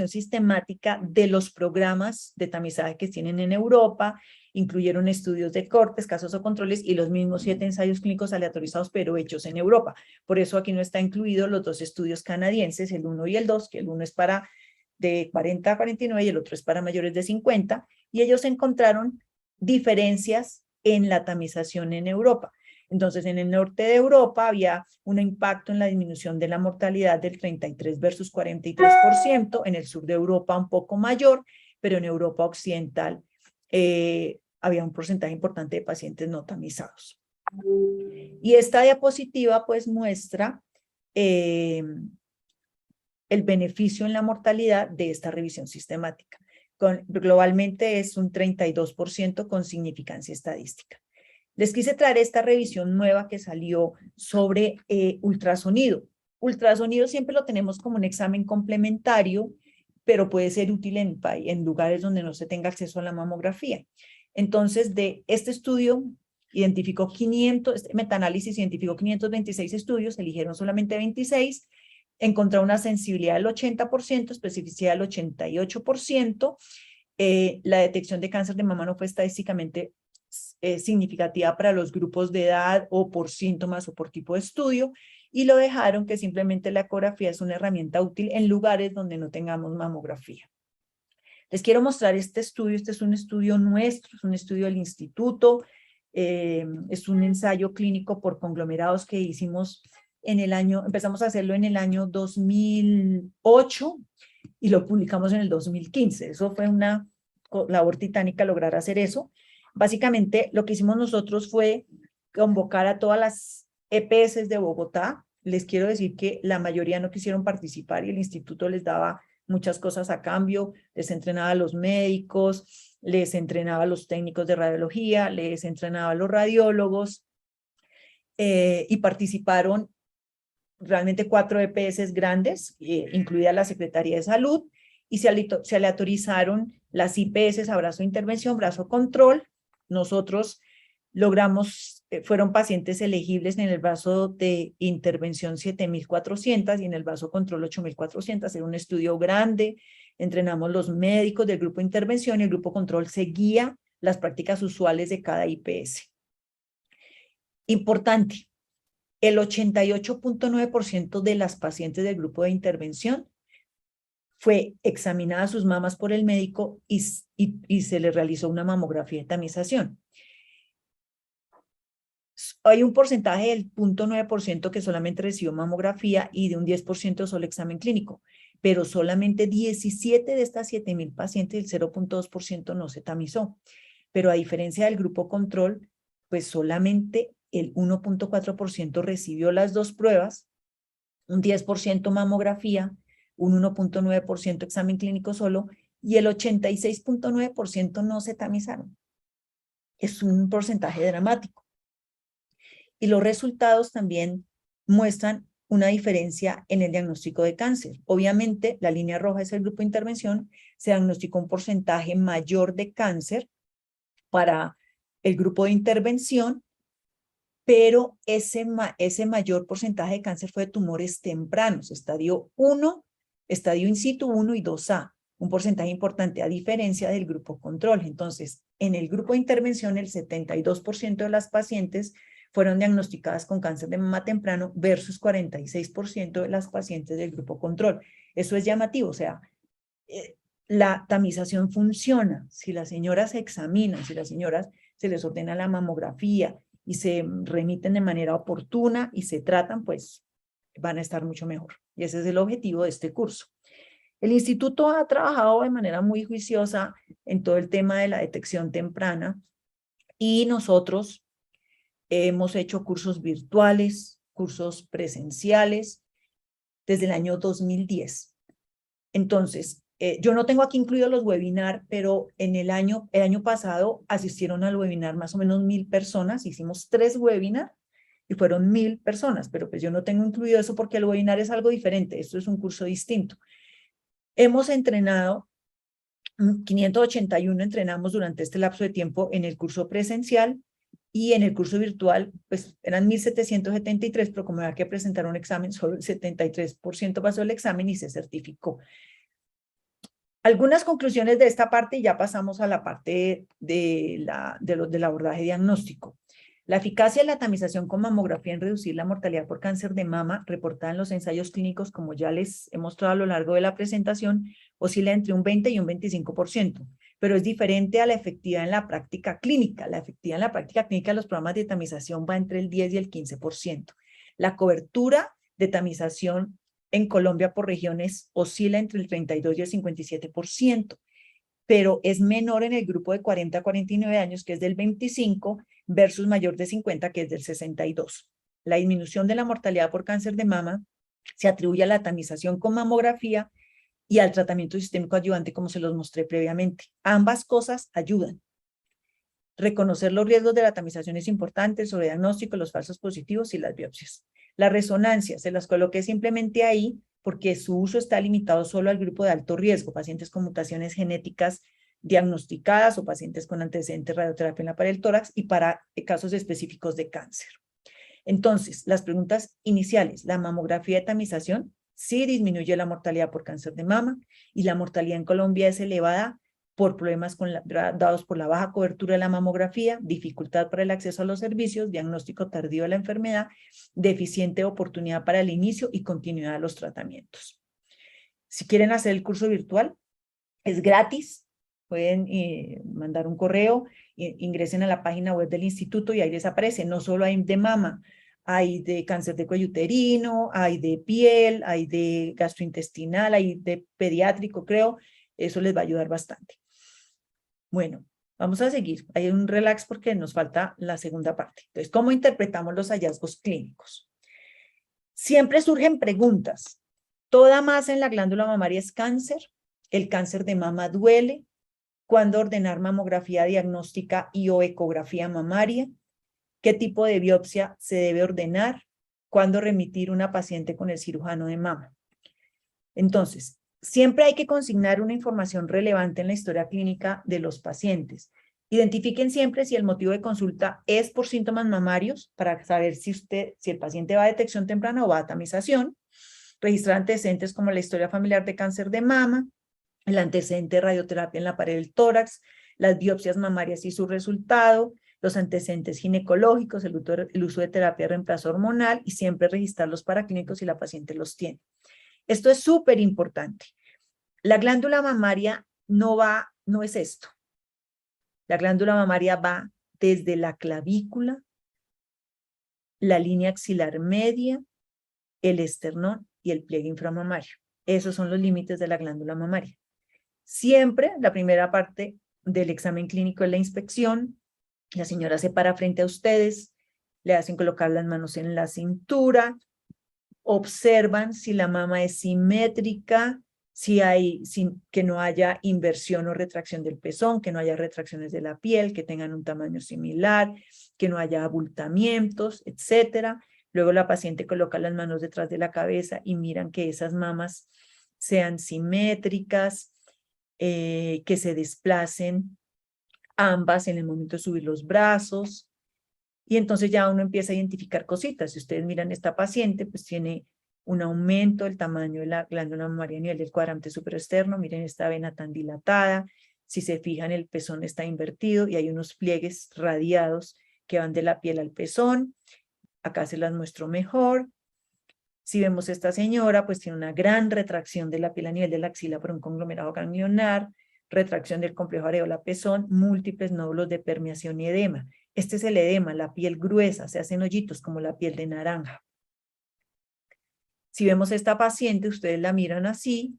sistemática de los programas de tamizaje que tienen en Europa. Incluyeron estudios de cortes, casos o controles y los mismos 7 ensayos clínicos aleatorizados, pero hechos en Europa. Por eso aquí no está incluido los 2 estudios canadienses, el 1 y el 2, que el 1 es para de 40 a 49 y el otro es para mayores de 50, y ellos encontraron diferencias en la tamización en Europa. Entonces, en el norte de Europa había un impacto en la disminución de la mortalidad del 33 versus 43%, en el sur de Europa un poco mayor, pero en Europa occidental había un porcentaje importante de pacientes no tamizados. Y esta diapositiva pues muestra el beneficio en la mortalidad de esta revisión sistemática. Globalmente es un 32% con significancia estadística. Les quise traer esta revisión nueva que salió sobre ultrasonido. Ultrasonido siempre lo tenemos como un examen complementario, pero puede ser útil en lugares donde no se tenga acceso a la mamografía. Entonces, de este estudio identificó 500, este metaanálisis identificó 526 estudios, eligieron solamente 26, encontró una sensibilidad del 80%, especificidad del 88%, la detección de cáncer de mama no fue estadísticamente significativa para los grupos de edad o por síntomas o por tipo de estudio, y lo dejaron que simplemente la ecografía es una herramienta útil en lugares donde no tengamos mamografía. Les quiero mostrar este estudio. Este es un estudio nuestro, es un estudio del instituto, es un ensayo clínico por conglomerados que hicimos empezamos a hacerlo en el año 2008 y lo publicamos en el 2015. Eso fue una labor titánica lograr hacer eso. Básicamente lo que hicimos nosotros fue convocar a todas las EPS de Bogotá. Les quiero decir que la mayoría no quisieron participar y el instituto les daba muchas cosas a cambio, les entrenaba a los médicos, les entrenaba a los técnicos de radiología, les entrenaba a los radiólogos, y participaron realmente 4 EPS grandes, incluida la Secretaría de Salud, y se aleatorizaron las IPS a brazo de intervención, brazo control. Nosotros logramos, fueron pacientes elegibles en el brazo de intervención 7,400 y en el brazo control 8,400. Era un estudio grande, entrenamos los médicos del grupo de intervención y el grupo control seguía las prácticas usuales de cada IPS. Importante, el 88,9% de las pacientes del grupo de intervención fue examinada sus mamas por el médico y se le realizó una mamografía de tamización. Hay un porcentaje del 0,9% que solamente recibió mamografía y de un 10% solo examen clínico, pero solamente 17 de estas 7,000 pacientes, el 0,2% no se tamizó. Pero a diferencia del grupo control, pues solamente el 1,4% recibió las dos pruebas, un 10% mamografía, un 1,9% examen clínico solo, y el 86,9% no se tamizaron. Es un porcentaje dramático. Y los resultados también muestran una diferencia en el diagnóstico de cáncer. Obviamente, la línea roja es el grupo de intervención, se diagnosticó un porcentaje mayor de cáncer para el grupo de intervención, pero ese mayor porcentaje de cáncer fue de tumores tempranos, estadio 1, estadio in situ 1 y 2A, un porcentaje importante a diferencia del grupo control. Entonces, en el grupo de intervención, el 72% de las pacientes fueron diagnosticadas con cáncer de mama temprano versus 46% de las pacientes del grupo control. Eso es llamativo, o sea, la tamización funciona. Si las señoras se examinan, si las señoras se les ordena la mamografía y se remiten de manera oportuna y se tratan, pues van a estar mucho mejor. Y ese es el objetivo de este curso. El instituto ha trabajado de manera muy juiciosa en todo el tema de la detección temprana y nosotros hemos hecho cursos virtuales, cursos presenciales desde el año 2010. Entonces, yo no tengo aquí incluidos los webinars, pero en el año pasado asistieron al webinar más o menos 1,000 personas. Hicimos 3 webinars y fueron 1,000 personas, pero pues yo no tengo incluido eso porque el webinar es algo diferente. Esto es un curso distinto. Hemos entrenado 581, entrenamos durante este lapso de tiempo en el curso presencial, y en el curso virtual, pues eran 1,773, pero como había que presentar un examen, solo el 73% pasó el examen y se certificó. Algunas conclusiones de esta parte y ya pasamos a la parte del abordaje diagnóstico. La eficacia de la tamización con mamografía en reducir la mortalidad por cáncer de mama reportada en los ensayos clínicos, como ya les he mostrado a lo largo de la presentación, oscila entre un 20 y un 25%, pero es diferente a la efectividad en la práctica clínica. La efectividad en la práctica clínica de los programas de tamización va entre el 10 y el 15%. La cobertura de tamización en Colombia por regiones oscila entre el 32 y el 57%, pero es menor en el grupo de 40 a 49 años, que es del 25%, versus mayor de 50, que es del 62%. La disminución de la mortalidad por cáncer de mama se atribuye a la tamización con mamografía y al tratamiento sistémico adyuvante, como se los mostré previamente. Ambas cosas ayudan. Reconocer los riesgos de la tamización es importante, el sobrediagnóstico, los falsos positivos y las biopsias. La resonancia, se las coloqué simplemente ahí porque su uso está limitado solo al grupo de alto riesgo, pacientes con mutaciones genéticas diagnosticadas o pacientes con antecedentes de radioterapia en la pared del tórax y para casos específicos de cáncer. Entonces, las preguntas iniciales, la mamografía de tamización sí disminuye la mortalidad por cáncer de mama y la mortalidad en Colombia es elevada por problemas dados por la baja cobertura de la mamografía, dificultad para el acceso a los servicios, diagnóstico tardío de la enfermedad, deficiente oportunidad para el inicio y continuidad de los tratamientos. Si quieren hacer el curso virtual, es gratis, pueden mandar un correo, ingresen a la página web del instituto y ahí les aparece, no solo hay de mama, hay de cáncer de cuello uterino, hay de piel, hay de gastrointestinal, hay de pediátrico, creo, eso les va a ayudar bastante. Bueno, vamos a seguir, hay un relax porque nos falta la segunda parte. Entonces, ¿cómo interpretamos los hallazgos clínicos? Siempre surgen preguntas, ¿toda masa en la glándula mamaria es cáncer? ¿El cáncer de mama duele? ¿Cuándo ordenar mamografía diagnóstica y o ecografía mamaria? ¿Qué tipo de biopsia se debe ordenar? ¿Cuándo remitir una paciente con el cirujano de mama? Entonces, siempre hay que consignar una información relevante en la historia clínica de los pacientes. Identifiquen siempre si el motivo de consulta es por síntomas mamarios, para saber si el paciente va a detección temprana o va a tamización. Registrar antecedentes como la historia familiar de cáncer de mama, el antecedente de radioterapia en la pared del tórax, las biopsias mamarias y su resultado, los antecedentes ginecológicos, el uso de terapia de reemplazo hormonal y siempre registrar los paraclínicos si la paciente los tiene. Esto es súper importante. La glándula mamaria no es esto. La glándula mamaria va desde la clavícula, la línea axilar media, el esternón y el pliegue inframamario. Esos son los límites de la glándula mamaria. Siempre la primera parte del examen clínico es la inspección. La señora se para frente a ustedes, le hacen colocar las manos en la cintura, observan si la mama es simétrica, que no haya inversión o retracción del pezón, que no haya retracciones de la piel, que tengan un tamaño similar, que no haya abultamientos, etcétera. Luego la paciente coloca las manos detrás de la cabeza y miran que esas mamas sean simétricas, que se desplacen ambas en el momento de subir los brazos. Y entonces ya uno empieza a identificar cositas. Si ustedes miran esta paciente, pues tiene un aumento del tamaño de la glándula mamaria a nivel del cuadrante superexterno. Miren esta vena tan dilatada. Si se fijan, el pezón está invertido y hay unos pliegues radiados que van de la piel al pezón. Acá se las muestro mejor. Si vemos esta señora, pues tiene una gran retracción de la piel a nivel de la axila por un conglomerado ganglionar, retracción del complejo areola-pezón, múltiples nódulos de permeación y edema. Este es el edema, la piel gruesa, se hacen hoyitos como la piel de naranja. Si vemos esta paciente, ustedes la miran así,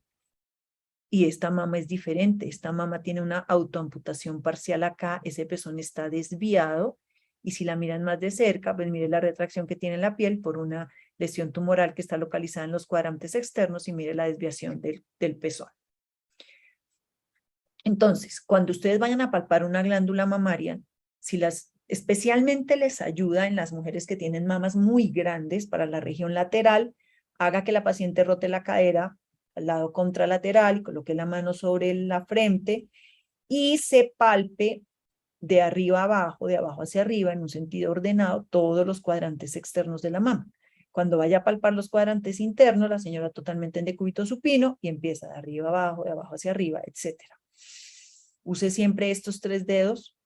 y esta mama es diferente. Esta mama tiene una autoamputación parcial acá, ese pezón está desviado, y si la miran más de cerca, pues mire la retracción que tiene la piel por una lesión tumoral que está localizada en los cuadrantes externos, y mire la desviación del pezón. Entonces, cuando ustedes vayan a palpar una glándula mamaria, especialmente les ayuda en las mujeres que tienen mamas muy grandes para la región lateral, haga que la paciente rote la cadera al lado contralateral, coloque la mano sobre la frente y se palpe de arriba a abajo, de abajo hacia arriba, en un sentido ordenado, todos los cuadrantes externos de la mama. Cuando vaya a palpar los cuadrantes internos, la señora totalmente en decúbito supino y empieza de arriba a abajo, de abajo hacia arriba, etc. Use siempre estos 3 dedos,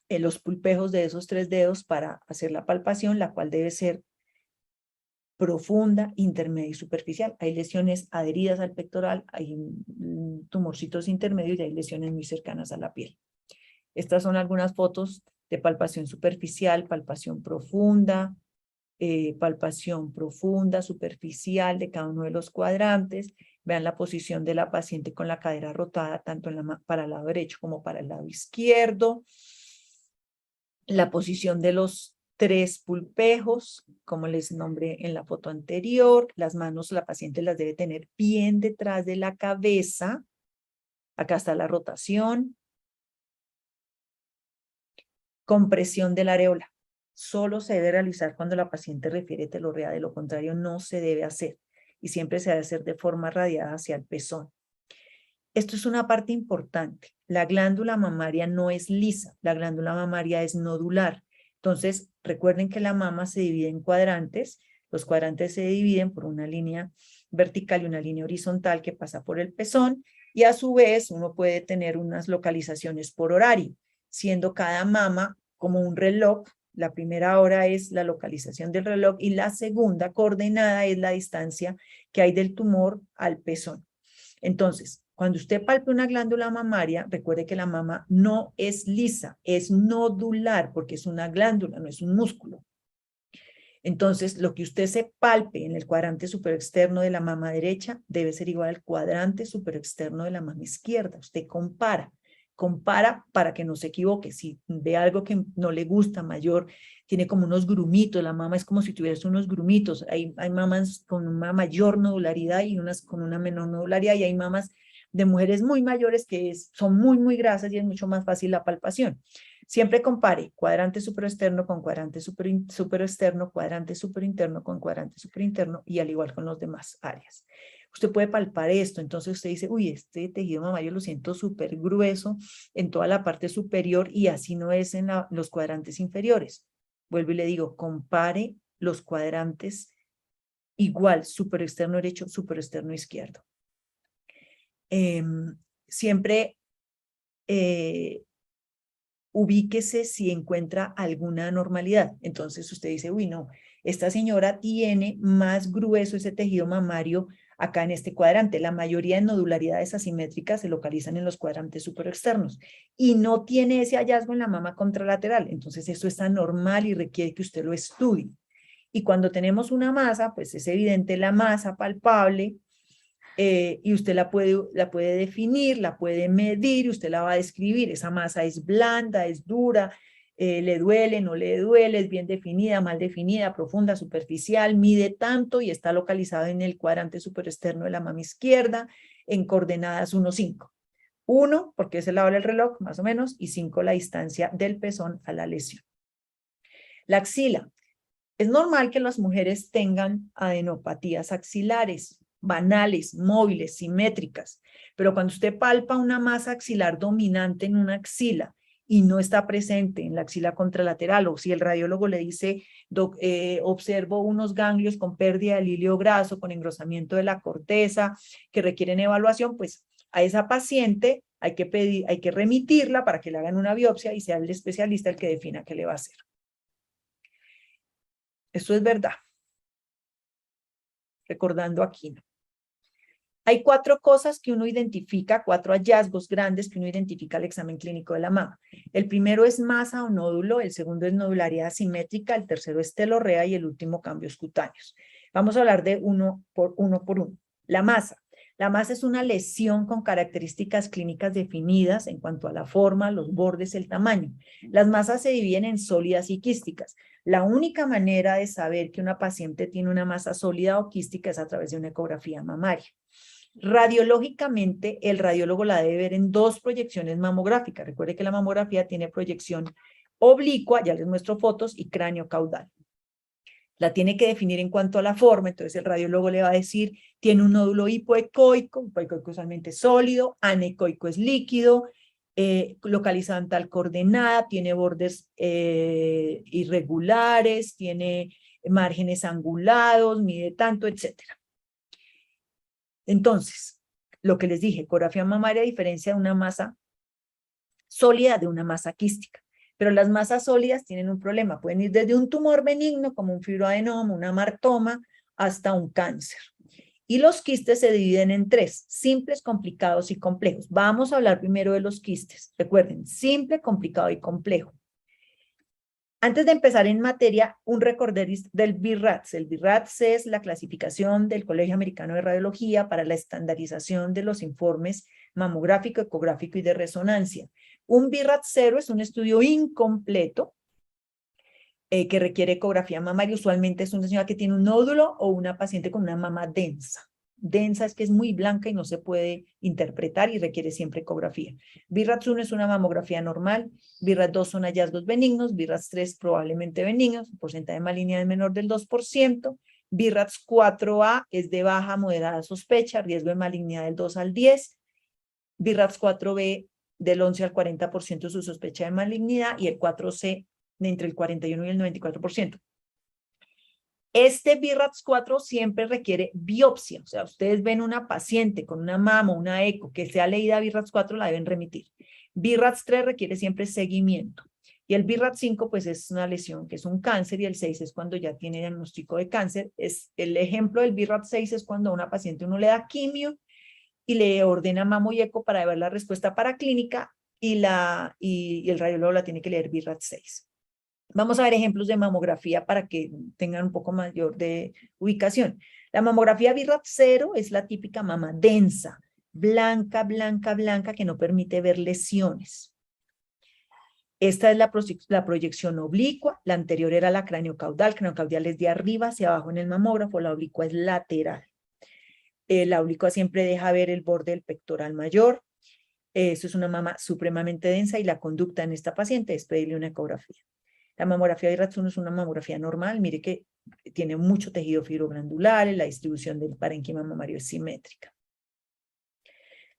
los pulpejos de esos 3 dedos para hacer la palpación, la cual debe ser profunda, intermedia y superficial. Hay lesiones adheridas al pectoral, hay tumorcitos intermedios y hay lesiones muy cercanas a la piel. Estas son algunas fotos de palpación superficial, palpación profunda, superficial de cada uno de los cuadrantes. Vean la posición de la paciente con la cadera rotada, tanto para el lado derecho como para el lado izquierdo. La posición de los 3 pulpejos, como les nombré en la foto anterior. Las manos la paciente las debe tener bien detrás de la cabeza. Acá está la rotación. Compresión de la areola. Solo se debe realizar cuando la paciente refiere telorrea, de lo contrario no se debe hacer. Y siempre se debe hacer de forma radiada hacia el pezón. Esto es una parte importante. La glándula mamaria no es lisa, la glándula mamaria es nodular. Entonces, recuerden que la mama se divide en cuadrantes. Los cuadrantes se dividen por una línea vertical y una línea horizontal que pasa por el pezón, y a su vez uno puede tener unas localizaciones por horario, siendo cada mama como un reloj. La primera hora es la localización del reloj y la segunda coordenada es la distancia que hay del tumor al pezón. Entonces, cuando usted palpe una glándula mamaria, recuerde que la mama no es lisa, es nodular, porque es una glándula, no es un músculo. Entonces, lo que usted se palpe en el cuadrante superexterno de la mama derecha debe ser igual al cuadrante superexterno de la mama izquierda. Usted compara para que no se equivoque. Si ve algo que no le gusta mayor, tiene como unos grumitos, la mama es como si tuviese unos grumitos. Hay mamas con una mayor nodularidad y unas con una menor nodularidad, y hay mamas de mujeres muy mayores que son muy grasas y es mucho más fácil la palpación. Siempre compare cuadrante superexterno con cuadrante superexterno, cuadrante superinterno con cuadrante superinterno, y al igual con las demás áreas. Usted puede palpar esto, entonces usted dice, uy, este tejido mamario lo siento súper grueso en toda la parte superior y así no es en los cuadrantes inferiores. Vuelvo y le digo, compare los cuadrantes igual, superexterno derecho, superexterno izquierdo. Siempre ubíquese si encuentra alguna anormalidad. Entonces usted dice, uy, no, esta señora tiene más grueso ese tejido mamario acá en este cuadrante. La mayoría de nodularidades asimétricas se localizan en los cuadrantes superexternos y no tiene ese hallazgo en la mama contralateral. Entonces eso es anormal y requiere que usted lo estudie. Y cuando tenemos una masa, pues es evidente la masa palpable, y usted la puede definir, la puede medir, y usted la va a describir. Esa masa es blanda, es dura, le duele, no le duele, es bien definida, mal definida, profunda, superficial, mide tanto y está localizada en el cuadrante superexterno de la mama izquierda en coordenadas 1, 5. 1, porque es el lado del reloj, más o menos, y 5, la distancia del pezón a la lesión. La axila. Es normal que las mujeres tengan adenopatías axilares, banales, móviles, simétricas, pero cuando usted palpa una masa axilar dominante en una axila y no está presente en la axila contralateral, o si el radiólogo le dice, observo unos ganglios con pérdida del hilo graso, con engrosamiento de la corteza, que requieren evaluación, pues a esa paciente hay que remitirla para que le hagan una biopsia y sea el especialista el que defina qué le va a hacer. Esto es verdad. Recordando aquí. Hay 4 cosas que uno identifica, 4 hallazgos grandes que uno identifica al examen clínico de la mama. El primero es masa o nódulo, el segundo es nodularidad asimétrica, el tercero es telorrea y el último cambios cutáneos. Vamos a hablar de uno por uno. La masa. La masa es una lesión con características clínicas definidas en cuanto a la forma, los bordes, el tamaño. Las masas se dividen en sólidas y quísticas. La única manera de saber que una paciente tiene una masa sólida o quística es a través de una ecografía mamaria. Radiológicamente, el radiólogo la debe ver en 2 proyecciones mamográficas. Recuerde que la mamografía tiene proyección oblicua, ya les muestro fotos, y cráneo caudal. La tiene que definir en cuanto a la forma, entonces el radiólogo le va a decir, tiene un nódulo hipoecoico usualmente sólido, anecoico es líquido, localizado en tal coordenada, tiene bordes irregulares, tiene márgenes angulados, mide tanto, etcétera. Entonces, lo que les dije, ecografía mamaria diferencia de una masa sólida de una masa quística. Pero las masas sólidas tienen un problema. Pueden ir desde un tumor benigno, como un fibroadenoma, una amartoma, hasta un cáncer. Y los quistes se dividen en 3, simples, complicados y complejos. Vamos a hablar primero de los quistes. Recuerden, simple, complicado y complejo. Antes de empezar en materia, un recorderis del BIRATS. El BIRATS es la clasificación del Colegio Americano de Radiología para la estandarización de los informes mamográfico, ecográfico y de resonancia. Un BIRATS 0 es un estudio incompleto que requiere ecografía mamaria. Usualmente es una señora que tiene un nódulo o una paciente con una mama densa. Densa es que es muy blanca y no se puede interpretar y requiere siempre ecografía. BIRATS 1 es una mamografía normal, BIRATS 2 son hallazgos benignos, BIRATS 3 probablemente benignos, porcentaje de malignidad menor del 2%, BIRATS 4A es de baja moderada sospecha, riesgo de malignidad del 2 al 10, BRAF 4B del 11 al 40% su sospecha de malignidad y el 4C de entre el 41 y el 94%. Este BRAF 4 siempre requiere biopsia, o sea, ustedes ven una paciente con una mama, una eco, que sea leída BRAF 4, la deben remitir. BRAF 3 requiere siempre seguimiento. Y el BRAF 5, pues es una lesión que es un cáncer, y el 6 es cuando ya tiene diagnóstico de cáncer. El ejemplo del BRAF 6 es cuando a una paciente uno le da quimio y le ordena mamo y eco para ver la respuesta paraclínica, y el radiólogo la tiene que leer BRAF 6. Vamos a ver ejemplos de mamografía para que tengan un poco mayor de ubicación. La mamografía BRAF 0 es la típica mama densa, blanca, blanca, blanca, que no permite ver lesiones. Esta es la proyección oblicua, la anterior era la craneocaudal es de arriba hacia abajo en el mamógrafo, la oblicua es lateral. La oblicua siempre deja ver el borde del pectoral mayor. Eso es una mama supremamente densa y la conducta en esta paciente es pedirle una ecografía. La mamografía de BRAF 1 es una mamografía normal, mire que tiene mucho tejido fibroglandular, la distribución del parénquima mamario es simétrica.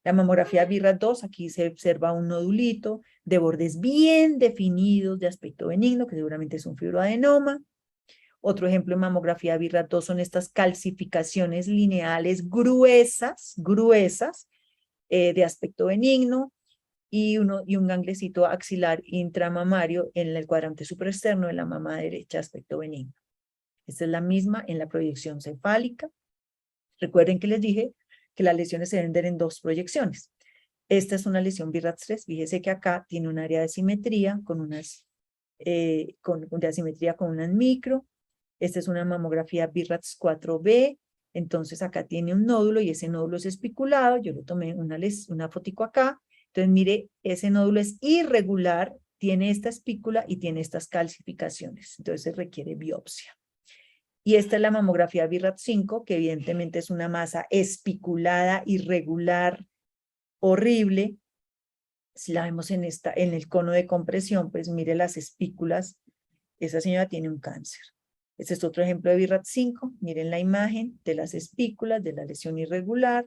La mamografía BRAF 2, aquí se observa un nodulito de bordes bien definidos de aspecto benigno, que seguramente es un fibroadenoma. Otro ejemplo de mamografía BRAF 2 son estas calcificaciones lineales gruesas, de aspecto benigno, y un ganglecito axilar intramamario en el cuadrante supraexterno de la mama derecha, aspecto benigno. Esta es la misma en la proyección cefálica. Recuerden que les dije que las lesiones se deben ver en dos proyecciones. Esta es una lesión BRAF 3. Fíjese que acá tiene un área de simetría con unas micro. Esta es una mamografía BRAF 4B. Entonces acá tiene un nódulo y ese nódulo es especulado. Yo le tomé una fotico acá. Entonces, mire, ese nódulo es irregular, tiene esta espícula y tiene estas calcificaciones. Entonces, requiere biopsia. Y esta es la mamografía BRAF 5, que evidentemente es una masa espiculada, irregular, horrible. Si la vemos en el cono de compresión, pues mire las espículas. Esa señora tiene un cáncer. Este es otro ejemplo de BRAF 5. Miren la imagen de las espículas, de la lesión irregular.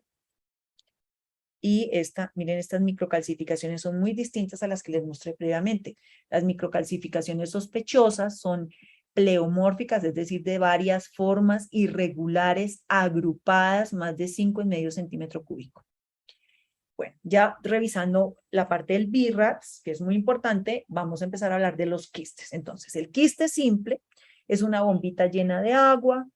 Y miren, estas microcalcificaciones son muy distintas a las que les mostré previamente. Las microcalcificaciones sospechosas son pleomórficas, es decir, de varias formas irregulares, agrupadas, más de 5,5 centímetros cúbicos. Bueno, ya revisando la parte del BRAF, que es muy importante, vamos a empezar a hablar de los quistes. Entonces, el quiste simple es una bombita llena de agua,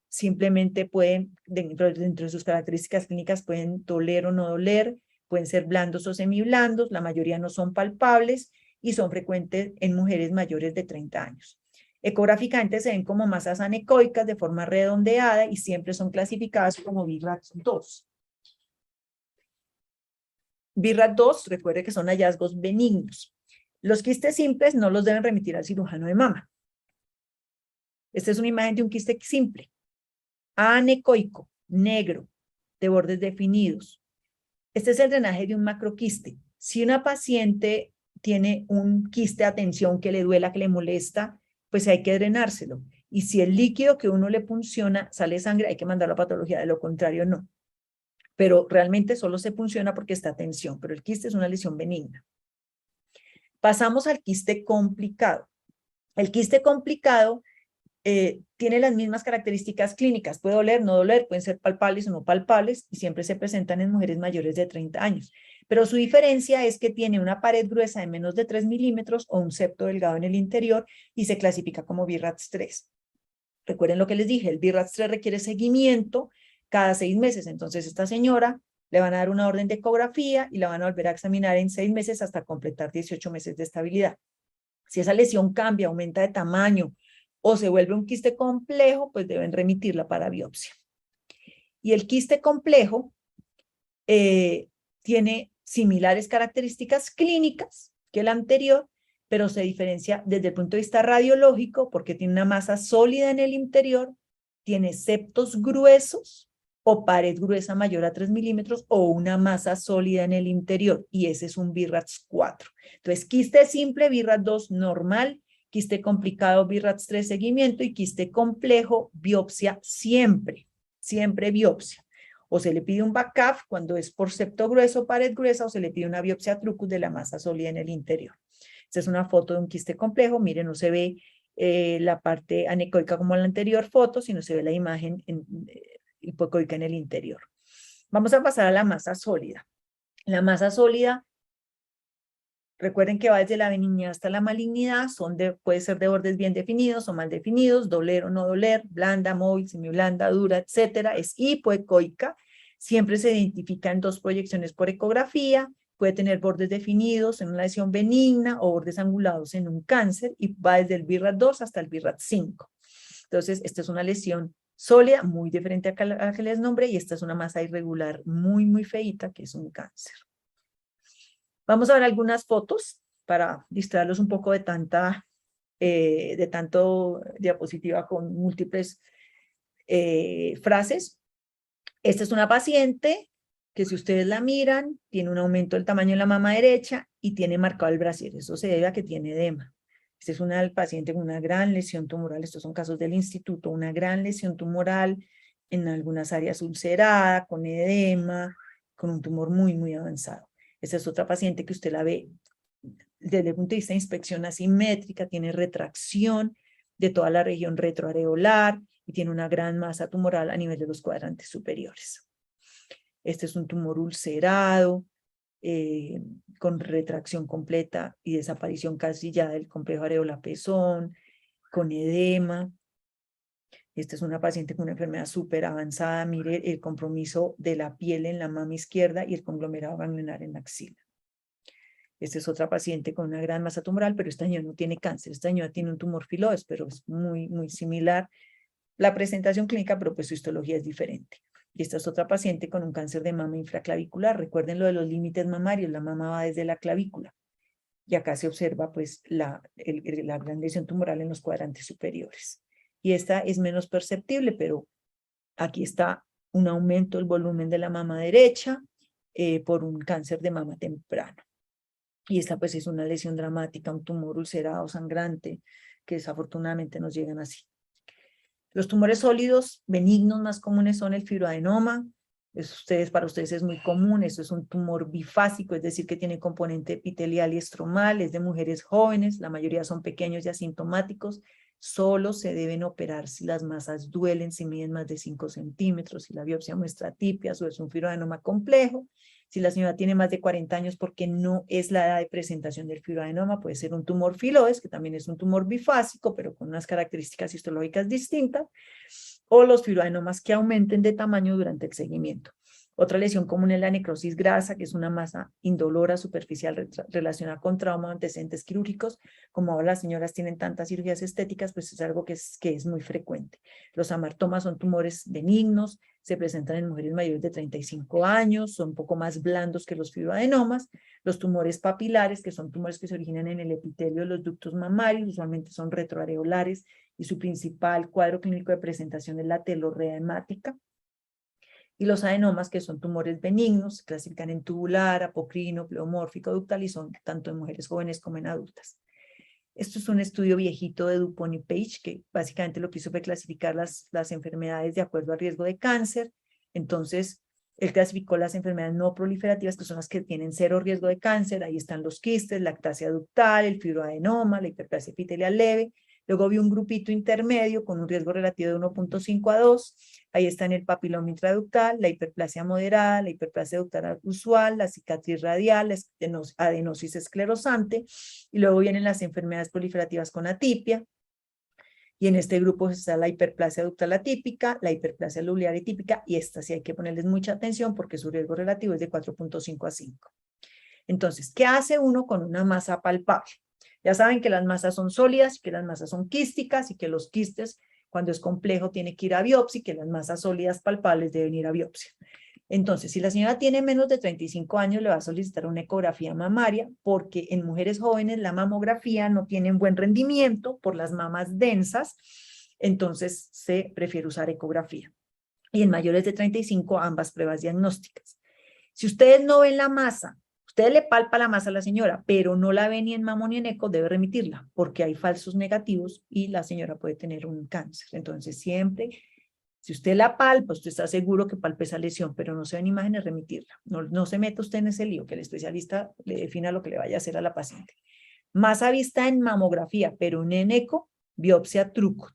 simplemente pueden, dentro de sus características clínicas, pueden doler o no doler, pueden ser blandos o semiblandos, la mayoría no son palpables y son frecuentes en mujeres mayores de 30 años. Ecográficamente se ven como masas anecoicas de forma redondeada y siempre son clasificadas como BRAF 2. BRAF 2, recuerde que son hallazgos benignos. Los quistes simples no los deben remitir al cirujano de mama. Esta es una imagen de un quiste simple. Anecoico, negro, de bordes definidos. Este es el drenaje de un macroquiste. Si una paciente tiene un quiste a tensión que le duela, que le molesta, pues hay que drenárselo. Y si el líquido que uno le punciona sale sangre, hay que mandarlo a patología, de lo contrario no. Pero realmente solo se punciona porque está a tensión, pero el quiste es una lesión benigna. Pasamos al quiste complicado. El quiste complicado tiene las mismas características clínicas, puede doler, no doler, pueden ser palpables o no palpables y siempre se presentan en mujeres mayores de 30 años. Pero su diferencia es que tiene una pared gruesa de menos de 3 milímetros o un septo delgado en el interior y se clasifica como BRAF 3. Recuerden lo que les dije, el BRAF 3 requiere seguimiento cada 6 meses, entonces esta señora le van a dar una orden de ecografía y la van a volver a examinar en 6 meses hasta completar 18 meses de estabilidad. Si esa lesión cambia, aumenta de tamaño, o se vuelve un quiste complejo, pues deben remitirla para biopsia. Y el quiste complejo tiene similares características clínicas que el anterior, pero se diferencia desde el punto de vista radiológico porque tiene una masa sólida en el interior, tiene septos gruesos o pared gruesa mayor a 3 milímetros o una masa sólida en el interior, y ese es un BRAF 4. Entonces, quiste simple, BRAF 2 normal, quiste complicado, BRAF 3 seguimiento, y quiste complejo, biopsia siempre, siempre biopsia. O se le pide un BACAF cuando es por septo grueso, pared gruesa, o se le pide una biopsia trucus de la masa sólida en el interior. Esta es una foto de un quiste complejo. Miren, no se ve la parte anecoica como en la anterior foto, sino se ve la imagen hipoecoica en el interior. Vamos a pasar a la masa sólida. La masa sólida, recuerden que va desde la benignidad hasta la malignidad, puede ser de bordes bien definidos o mal definidos, doler o no doler, blanda, móvil, semiblanda, dura, etcétera. Es hipoecoica. Siempre se identifica en 2 proyecciones por ecografía. Puede tener bordes definidos en una lesión benigna o bordes angulados en un cáncer y va desde el BIRAT 2 hasta el BIRAT 5. Entonces, esta es una lesión sólida, muy diferente a la que les nombré, y esta es una masa irregular muy, muy feíta, que es un cáncer. Vamos a ver algunas fotos para distraerlos un poco de tanto diapositiva con múltiples frases. Esta es una paciente que, si ustedes la miran, tiene un aumento del tamaño en la mama derecha y tiene marcado el brasier. Eso se debe a que tiene edema. Esta es una paciente con una gran lesión tumoral. Estos son casos del instituto. Una gran lesión tumoral en algunas áreas ulcerada, con edema, con un tumor muy, muy avanzado. Esta es otra paciente que usted la ve desde el punto de vista de inspección asimétrica, tiene retracción de toda la región retroareolar y tiene una gran masa tumoral a nivel de los cuadrantes superiores. Este es un tumor ulcerado, con retracción completa y desaparición casi ya del complejo areola-pezón, con edema. Esta es una paciente con una enfermedad súper avanzada. Mire el compromiso de la piel en la mama izquierda y el conglomerado ganglionar en la axila. Esta es otra paciente con una gran masa tumoral, pero esta señora no tiene cáncer. Esta señora tiene un tumor filoso, pero es muy, muy similar la presentación clínica, pero pues su histología es diferente. Y esta es otra paciente con un cáncer de mama infraclavicular. Recuerden lo de los límites mamarios, la mama va desde la clavícula. Y acá se observa pues la gran lesión tumoral en los cuadrantes superiores. Y esta es menos perceptible, pero aquí está un aumento del volumen de la mama derecha por un cáncer de mama temprano. Y esta pues es una lesión dramática, un tumor ulcerado, sangrante, que desafortunadamente nos llegan así. Los tumores sólidos benignos más comunes son el fibroadenoma. Para ustedes es muy común. Esto es un tumor bifásico, es decir, que tiene componente epitelial y estromal. Es de mujeres jóvenes, la mayoría son pequeños y asintomáticos. Solo se deben operar si las masas duelen, si miden más de 5 centímetros, si la biopsia muestra atipias o es un fibroadenoma complejo. Si la señora tiene más de 40 años, porque no es la edad de presentación del fibroadenoma, puede ser un tumor filoes, que también es un tumor bifásico, pero con unas características histológicas distintas, o los fibroadenomas que aumenten de tamaño durante el seguimiento. Otra lesión común es la necrosis grasa, que es una masa indolora superficial relacionada con trauma o antecedentes quirúrgicos. Como ahora las señoras tienen tantas cirugías estéticas, pues es algo que es muy frecuente. Los amartomas son tumores benignos, se presentan en mujeres mayores de 35 años, son un poco más blandos que los fibroadenomas. Los tumores papilares, que son tumores que se originan en el epitelio de los ductos mamarios, usualmente son retroareolares y su principal cuadro clínico de presentación es la telorrea hemática. Y los adenomas, que son tumores benignos, se clasifican en tubular, apocrino, pleomórfico, ductal y son tanto en mujeres jóvenes como en adultas. Esto es un estudio viejito de Dupont y Page, que básicamente lo que hizo fue clasificar las enfermedades de acuerdo al riesgo de cáncer. Entonces, él clasificó las enfermedades no proliferativas, que son las que tienen 0 riesgo de cáncer. Ahí están los quistes, la ectasia ductal, el fibroadenoma, la hiperplasia epitelial leve. Luego vi un grupito intermedio con un riesgo relativo de 1.5 a 2. Ahí están el papiloma intraductal, la hiperplasia moderada, la hiperplasia ductal usual, la cicatriz radial, la adenosis esclerosante. Y luego vienen las enfermedades proliferativas con atipia. Y en este grupo está la hiperplasia ductal atípica, la hiperplasia lobular atípica, y esta sí hay que ponerles mucha atención porque su riesgo relativo es de 4.5 a 5. Entonces, ¿qué hace uno con una masa palpable? Ya saben que las masas son sólidas, que las masas son quísticas y que los quistes, cuando es complejo, tiene que ir a biopsia y que las masas sólidas palpables deben ir a biopsia. Entonces, si la señora tiene menos de 35 años, le va a solicitar una ecografía mamaria, porque en mujeres jóvenes la mamografía no tiene buen rendimiento por las mamas densas, entonces se prefiere usar ecografía. Y en mayores de 35, ambas pruebas diagnósticas. Si ustedes no ven la masa, usted le palpa la masa a la señora, pero no la ve ni en mamo ni en eco, debe remitirla, porque hay falsos negativos y la señora puede tener un cáncer. Entonces, siempre Si usted la palpa, usted está seguro que palpe esa lesión, pero no se ven imágenes, remitirla. No se meta usted en ese lío, que el especialista le defina lo que le vaya a hacer a la paciente. Masa vista en mamografía, pero en eco, biopsia Trucut.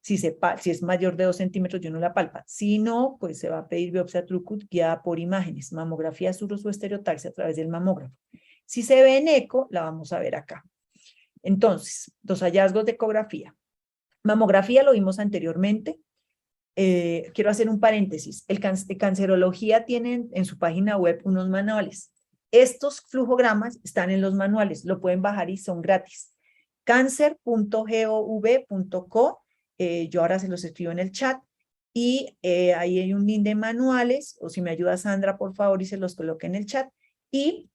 Si es mayor de 2 centímetros, yo no la palpa. Si no, pues se va a pedir biopsia Trucut guiada por imágenes, mamografía suros o estereotaxia a través del mamógrafo. Si se ve en eco, la vamos a ver acá. Entonces, los hallazgos de ecografía. Mamografía lo vimos anteriormente. Quiero hacer un paréntesis. Cancerología tiene en su página web unos manuales. Estos flujogramas están en los manuales, lo pueden bajar y son gratis. cancer.gov.co, yo ahora se los escribo en el chat, y ahí hay un link de manuales, o si me ayuda Sandra, por favor, y se los coloque en el chat. Y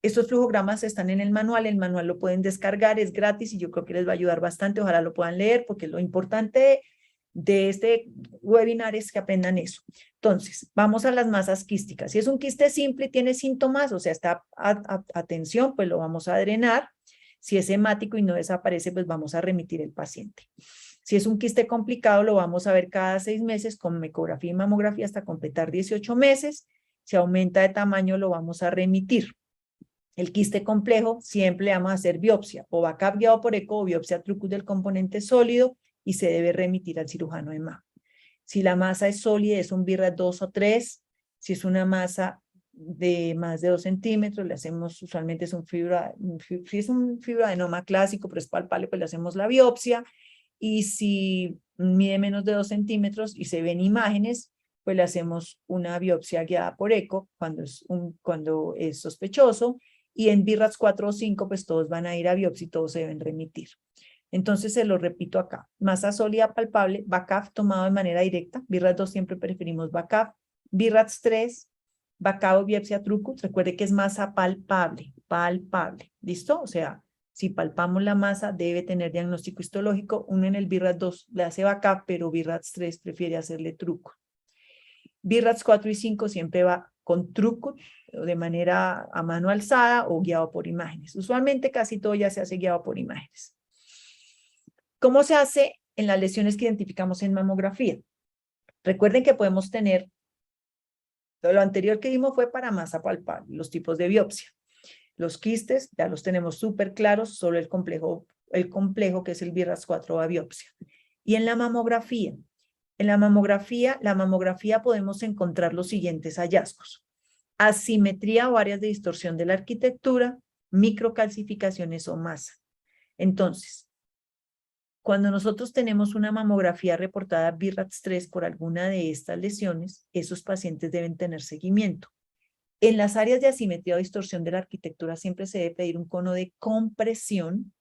estos flujogramas están en el manual lo pueden descargar, es gratis y yo creo que les va a ayudar bastante, ojalá lo puedan leer, porque lo importante de este webinar es que aprendan eso. Entonces, vamos a las masas quísticas. Si es un quiste simple y tiene síntomas, o sea, está a tensión, pues lo vamos a drenar. Si es hemático y no desaparece, pues vamos a remitir el paciente. Si es un quiste complicado, lo vamos a ver cada 6 meses con ecografía y mamografía hasta completar 18 meses. Si aumenta de tamaño, lo vamos a remitir. El quiste complejo, siempre le vamos a hacer biopsia, o BACAP guiado por eco o biopsia Trucut del componente sólido, y se debe remitir al cirujano de mama. Si la masa es sólida, es un BIRAT 2 o 3. Si es una masa de más de 2 centímetros, le hacemos, usualmente es si es un fibroadenoma clásico, pero es palpable, pues le hacemos la biopsia. Y si mide menos de 2 centímetros y se ven imágenes, pues le hacemos una biopsia guiada por eco cuando es sospechoso. Y en BIRATS 4 o 5, pues todos van a ir a biopsia y todos se deben remitir. Entonces se lo repito acá. Masa sólida palpable, BACAF tomado de manera directa. BIRATS 2 siempre preferimos BACAF. BIRATS 3, BACAF o biopsia Trucut. Recuerde que es masa palpable. ¿Listo? O sea, si palpamos la masa, debe tener diagnóstico histológico. Uno en el BIRATS 2 le hace BACAF, pero BIRATS 3 prefiere hacerle Trucut. BIRATS 4 y 5 siempre va con Trucut, de manera a mano alzada o guiado por imágenes. Usualmente casi todo ya se hace guiado por imágenes. ¿Cómo se hace en las lesiones que identificamos en mamografía? Recuerden que podemos tener, lo anterior que vimos fue para masa palpable, los tipos de biopsia. Los quistes ya los tenemos súper claros, solo el complejo que es el BIRATS 4 va a biopsia. Y en la mamografía podemos encontrar los siguientes hallazgos: asimetría o áreas de distorsión de la arquitectura, microcalcificaciones o masa. Entonces, cuando nosotros tenemos una mamografía reportada BIRATS 3 por alguna de estas lesiones, esos pacientes deben tener seguimiento. En las áreas de asimetría o distorsión de la arquitectura siempre se debe pedir un cono de compresión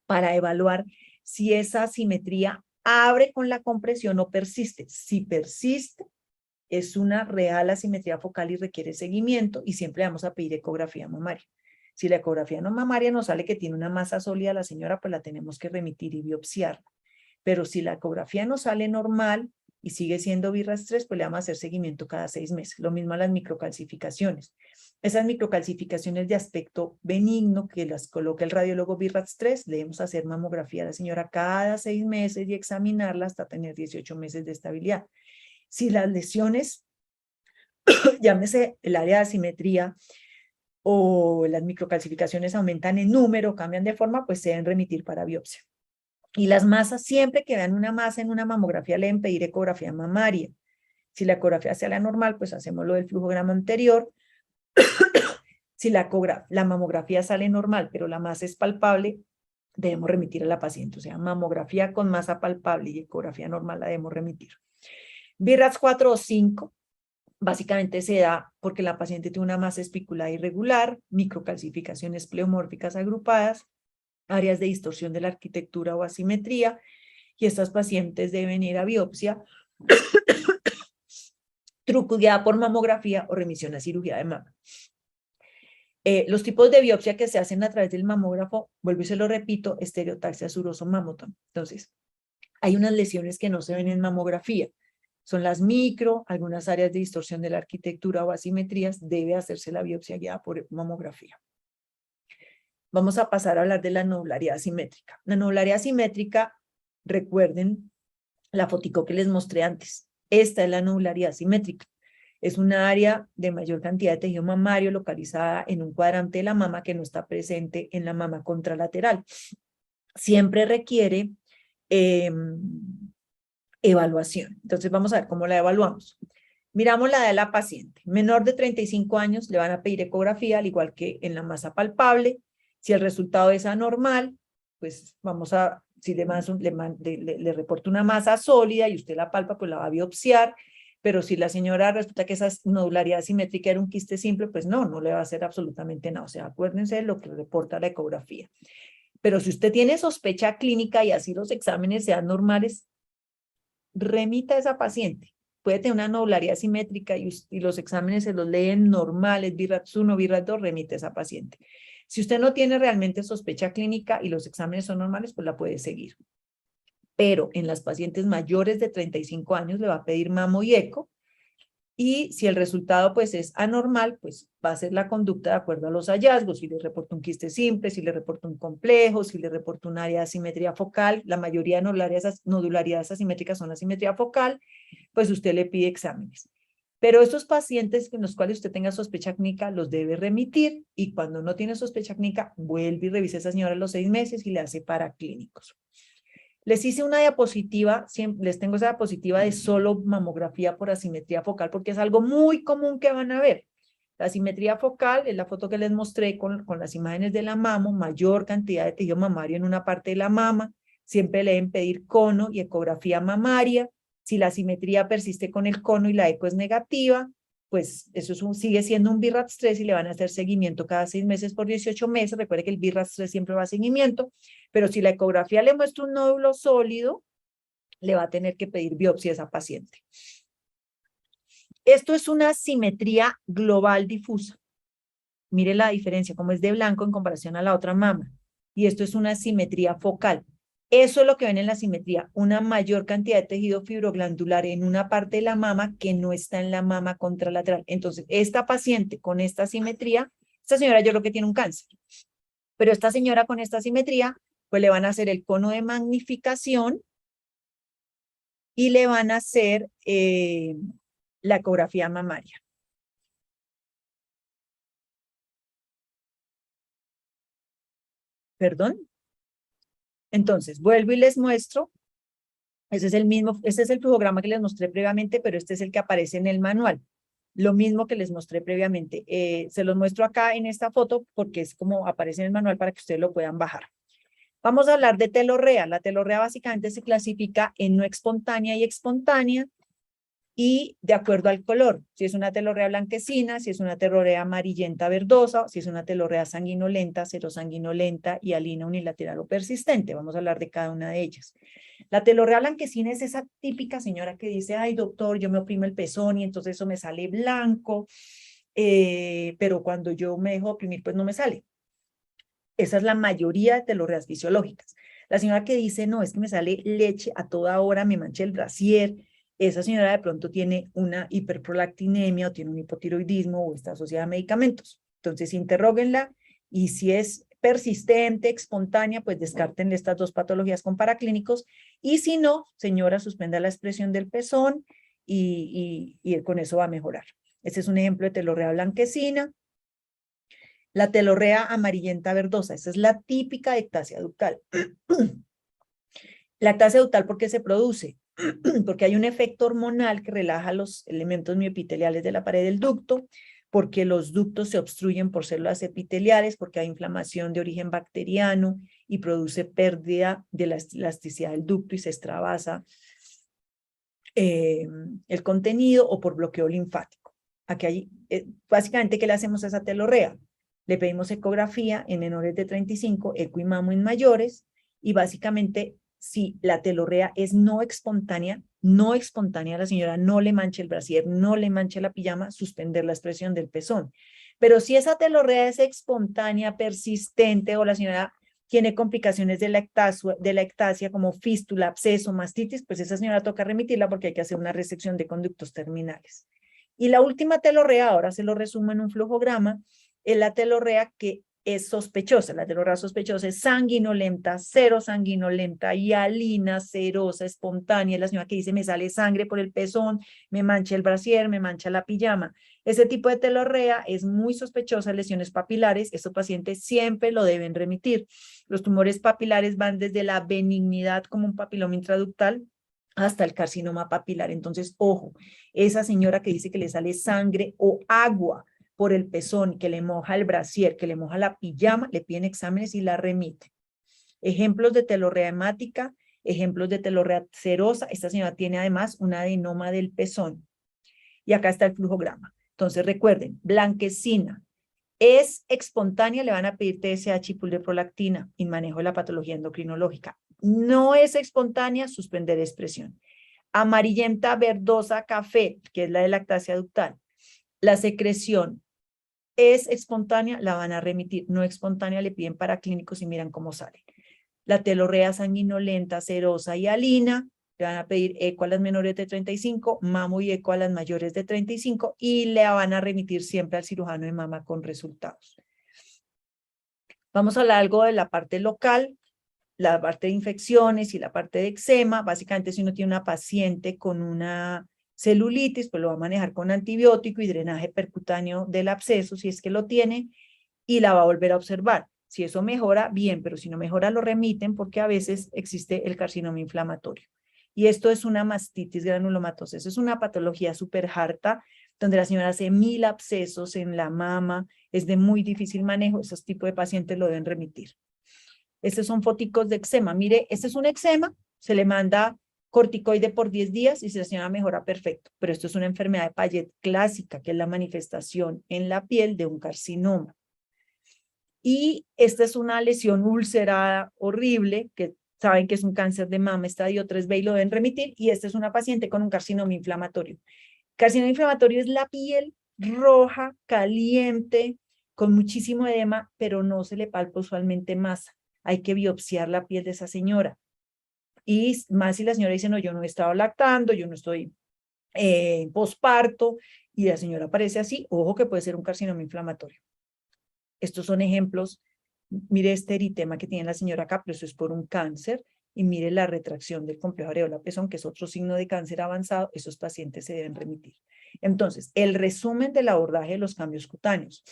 para evaluar si esa asimetría abre con la compresión o persiste. Si persiste, es una real asimetría focal y requiere seguimiento, y siempre vamos a pedir ecografía mamaria. Si la ecografía no mamaria nos sale que tiene una masa sólida la señora, pues la tenemos que remitir y biopsiarla. Pero si la ecografía nos sale normal y sigue siendo BIRATS 3, pues le vamos a hacer seguimiento cada 6 meses. Lo mismo a las microcalcificaciones. Esas microcalcificaciones de aspecto benigno que las coloca el radiólogo BIRATS 3, debemos hacer mamografía a la señora cada 6 meses y examinarla hasta tener 18 meses de estabilidad. Si las lesiones, llámese el área de asimetría o las microcalcificaciones, aumentan en número, cambian de forma, pues se deben remitir para biopsia. Y las masas, siempre que vean una masa en una mamografía, le deben pedir ecografía mamaria. Si la ecografía sale anormal, pues hacemos lo del flujograma anterior. Si la mamografía sale normal, pero la masa es palpable, debemos remitir a la paciente. O sea, mamografía con masa palpable y ecografía normal la debemos remitir. BIRATS 4 o 5, básicamente se da porque la paciente tiene una masa espiculada irregular, microcalcificaciones pleomórficas agrupadas, áreas de distorsión de la arquitectura o asimetría, y estas pacientes deben ir a biopsia, Trucut guiada por mamografía o remisión a cirugía de mama. Los tipos de biopsia que se hacen a través del mamógrafo, vuelvo y se lo repito, estereotaxia suroso mammotome. Entonces, hay unas lesiones que no se ven en mamografía. Son las micro, algunas áreas de distorsión de la arquitectura o asimetrías, debe hacerse la biopsia guiada por mamografía. Vamos a pasar a hablar de la anobularidad asimétrica. La anobularidad asimétrica Recuerden la fotico que les mostré antes. Esta es la nodularidad simétrica. Es una área de mayor cantidad de tejido mamario localizada en un cuadrante de la mama que no está presente en la mama contralateral. Siempre requiere evaluación. Entonces vamos a ver cómo la evaluamos. Miramos la de la paciente. Menor de 35 años le van a pedir ecografía, al igual que en la masa palpable. Si el resultado es anormal, pues vamos a, si le reporta una masa sólida y usted la palpa, pues la va a biopsiar. Pero si la señora resulta que esa nodularidad simétrica era un quiste simple, pues no le va a hacer absolutamente nada. O sea, acuérdense de lo que reporta la ecografía. Pero si usted tiene sospecha clínica y así los exámenes sean normales, remita a esa paciente. Puede tener una nodularidad simétrica y los exámenes se los leen normales, BIRATS 1, BIRATS 2, remite a esa paciente. Si usted no tiene realmente sospecha clínica y los exámenes son normales, pues la puede seguir. Pero en las pacientes mayores de 35 años le va a pedir mamo y eco, y si el resultado pues es anormal, pues va a ser la conducta de acuerdo a los hallazgos. Si le reporta un quiste simple, si le reporta un complejo, si le reporta un área de asimetría focal, la mayoría de nodularidades asimétricas son asimetría focal, pues usted le pide exámenes. Pero estos pacientes en los cuales usted tenga sospecha clínica los debe remitir, y cuando no tiene sospecha clínica vuelve y revisa a esa señora a los 6 meses y le hace paraclínicos. Les hice una diapositiva, les tengo esa diapositiva de solo mamografía por asimetría focal, porque es algo muy común que van a ver. La asimetría focal es la foto que les mostré con las imágenes de la mamo, mayor cantidad de tejido mamario en una parte de la mama, siempre le deben pedir cono y ecografía mamaria. Si la asimetría persiste con el cono y la eco es negativa, pues eso sigue siendo un BIRATS 3 y le van a hacer seguimiento cada 6 meses por 18 meses. Recuerde que el BIRATS 3 siempre va a seguimiento, pero si la ecografía le muestra un nódulo sólido, le va a tener que pedir biopsia a esa paciente. Esto es una simetría global difusa. Mire la diferencia, como es de blanco en comparación a la otra mama. Y esto es una simetría focal. Eso es lo que ven en la simetría, una mayor cantidad de tejido fibroglandular en una parte de la mama que no está en la mama contralateral. Entonces, esta paciente con esta simetría, esta señora yo creo que tiene un cáncer, pero esta señora con esta simetría, pues le van a hacer el cono de magnificación y le van a hacer la ecografía mamaria. ¿Perdón? Entonces, vuelvo y les muestro. Ese es el mismo, este es el flujograma que les mostré previamente, pero este es el que aparece en el manual. Lo mismo que les mostré previamente. Se los muestro acá en esta foto porque es como aparece en el manual para que ustedes lo puedan bajar. Vamos a hablar de telorrea. La telorrea básicamente se clasifica en no espontánea y espontánea, y de acuerdo al color, si es una telorrea blanquecina, si es una telorrea amarillenta verdosa, si es una telorrea sanguinolenta, serosanguinolenta y alina unilateral o persistente. Vamos a hablar de cada una de ellas. La telorrea blanquecina es esa típica señora que dice, ay doctor, yo me oprimo el pezón y entonces eso me sale blanco, pero cuando yo me dejo oprimir pues no me sale. Esa es la mayoría de telorreas fisiológicas. La señora que dice, no, es que me sale leche a toda hora, me mancha el brasier, esa señora de pronto tiene una hiperprolactinemia o tiene un hipotiroidismo o está asociada a medicamentos. Entonces, interróguenla, y si es persistente, espontánea, pues descártenle estas dos patologías con paraclínicos, y si no, señora, suspenda la expresión del pezón y con eso va a mejorar. Este es un ejemplo de telorrea blanquecina. La telorrea amarillenta verdosa, esa es la típica ectasia ductal. La ectasia ductal, ¿por qué se produce? Porque hay un efecto hormonal que relaja los elementos mioepiteliales de la pared del ducto, porque los ductos se obstruyen por células epiteliales, porque hay inflamación de origen bacteriano y produce pérdida de la elasticidad del ducto y se extravasa el contenido, o por bloqueo linfático. Aquí hay, básicamente, ¿qué le hacemos a esa telorrea? Le pedimos ecografía en menores de 35, eco y mamo en mayores, y básicamente, si la telorrea es no espontánea, la señora no le manche el brasier, no le manche la pijama, suspender la expresión del pezón. Pero si esa telorrea es espontánea, persistente, o la señora tiene complicaciones de la ectasia como fístula, absceso, mastitis, pues esa señora toca remitirla porque hay que hacer una resección de conductos terminales. Y la última telorrea, ahora se lo resumo en un flujograma, es la telorrea que es sospechosa, la telorrea sospechosa es sanguinolenta, cero sanguinolenta, hialina, serosa, espontánea, es la señora que dice me sale sangre por el pezón, me mancha el brasier, me mancha la pijama. Ese tipo de telorrea es muy sospechosa, lesiones papilares, estos pacientes siempre lo deben remitir. Los tumores papilares van desde la benignidad como un papiloma intraductal hasta el carcinoma papilar. Entonces, ojo, esa señora que dice que le sale sangre o agua por el pezón, que le moja el brasier, que le moja la pijama, le piden exámenes y la remite. Ejemplos de telorrea hemática, ejemplos de telorrea serosa. Esta señora tiene además un adenoma del pezón. Y acá está el flujograma. Entonces recuerden, blanquecina, es espontánea, le van a pedir TSH y pulveprolactina y manejo de la patología endocrinológica. No es espontánea, suspender expresión. Amarillenta, verdosa, café, que es la de lactasia ductal. La secreción es espontánea, la van a remitir. No espontánea, le piden paraclínicos y miran cómo sale. La telorrea sanguinolenta, serosa y hialina, le van a pedir eco a las menores de 35, mamo y eco a las mayores de 35 y le van a remitir siempre al cirujano de mama con resultados. Vamos a hablar algo de la parte local, la parte de infecciones y la parte de eczema. Básicamente, si uno tiene una paciente con una celulitis, pues lo va a manejar con antibiótico y drenaje percutáneo del absceso, si es que lo tiene, y la va a volver a observar. Si eso mejora, bien, pero si no mejora, lo remiten porque a veces existe el carcinoma inflamatorio. Y esto es una mastitis granulomatosa. Es una patología súper harta, donde la señora hace 1000 abscesos en la mama, es de muy difícil manejo. Esos tipos de pacientes lo deben remitir. Estos son foticos de eczema. Mire, este es un eczema, se le manda corticoide por 10 días y si la señora mejora, perfecto. Pero esto es una enfermedad de Payet clásica, que es la manifestación en la piel de un carcinoma. Y esta es una lesión ulcerada horrible, que saben que es un cáncer de mama estadio 3B y lo deben remitir. Y esta es una paciente con un carcinoma inflamatorio. Carcinoma inflamatorio es la piel roja, caliente, con muchísimo edema, pero no se le palpa usualmente masa. Hay que biopsiar la piel de esa señora. Y más si la señora dice, no, yo no he estado lactando, yo no estoy posparto, y la señora aparece así, ojo que puede ser un carcinoma inflamatorio. Estos son ejemplos. Mire este eritema que tiene la señora acá, pero eso es por un cáncer. Y mire la retracción del complejo areola-pezón, que es otro signo de cáncer avanzado. Esos pacientes se deben remitir. Entonces, el resumen del abordaje de los cambios cutáneos.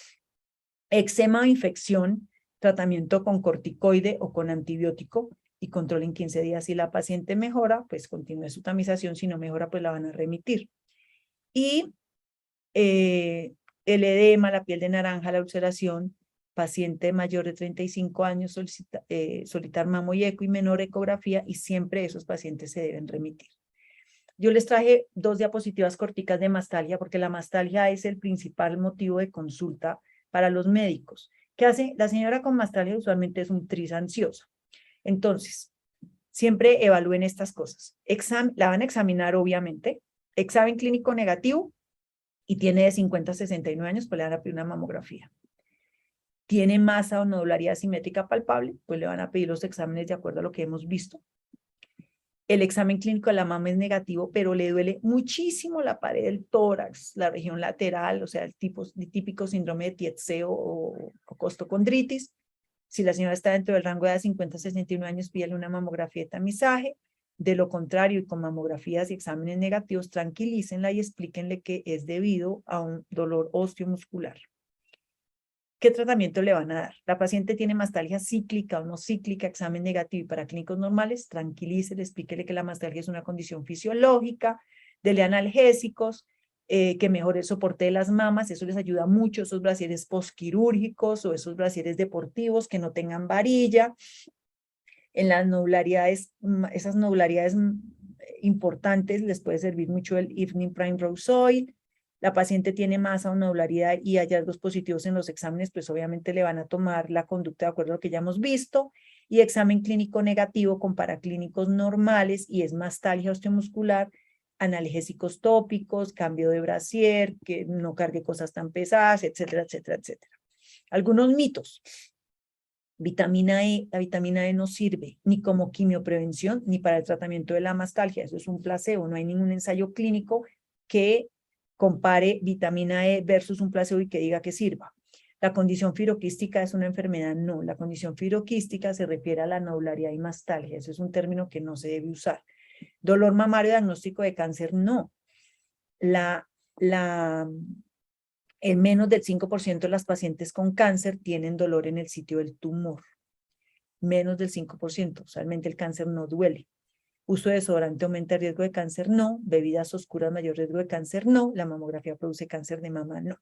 Eczema o infección, tratamiento con corticoide o con antibiótico y control en 15 días. Si la paciente mejora, pues continúe su tamización. Si no mejora, pues la van a remitir. Y el edema, la piel de naranja, la ulceración, paciente mayor de 35 años, solicitar mamo y eco y menor ecografía, y siempre esos pacientes se deben remitir. Yo les traje 2 diapositivas corticas de mastalgia, porque la mastalgia es el principal motivo de consulta para los médicos. ¿Qué hace? La señora con mastalgia usualmente es un tris ansiosa. Entonces, siempre evalúen estas cosas. La van a examinar, obviamente. Examen clínico negativo, y tiene de 50 a 69 años, pues le van a pedir una mamografía. Tiene masa o nodularidad simétrica palpable, pues le van a pedir los exámenes de acuerdo a lo que hemos visto. El examen clínico de la mama es negativo, pero le duele muchísimo la pared del tórax, la región lateral, o sea, el típico síndrome de Tietze o costocondritis. Si la señora está dentro del rango de 50 a 61 años, pídale una mamografía de tamizaje. De lo contrario, y con mamografías y exámenes negativos, tranquilícenla y explíquenle que es debido a un dolor osteomuscular. ¿Qué tratamiento le van a dar? La paciente tiene mastalgia cíclica o no cíclica, examen negativo y para clínicos normales, tranquilícele, explíquele que la mastalgia es una condición fisiológica, dele analgésicos, que mejore el soporte de las mamas, eso les ayuda mucho, esos brasieres postquirúrgicos o esos brasieres deportivos que no tengan varilla. En las nodularidades, esas nodularidades importantes les puede servir mucho el Evening Prime Rose Oil. La paciente tiene masa o nodularidad y hallazgos positivos en los exámenes, pues obviamente le van a tomar la conducta de acuerdo a lo que ya hemos visto. Y examen clínico negativo con paraclínicos normales y es mastalgia osteomuscular, analgésicos tópicos, cambio de brasier, que no cargue cosas tan pesadas, etcétera, etcétera, etcétera. Algunos mitos. Vitamina E, la vitamina E no sirve ni como quimioprevención ni para el tratamiento de la mastalgia. Eso es un placebo. No hay ningún ensayo clínico que compare vitamina E versus un placebo y que diga que sirva. ¿La condición firoquística es una enfermedad? No, la condición firoquística se refiere a la anoblaridad y mastalgia, eso es un término que no se debe usar. ¿Dolor mamario diagnóstico de cáncer? No. En menos del 5% de las pacientes con cáncer tienen dolor en el sitio del tumor. Menos del 5%, usualmente el cáncer no duele. Uso de desodorante aumenta el riesgo de cáncer, no. Bebidas oscuras, mayor riesgo de cáncer, no. La mamografía produce cáncer de mama, no.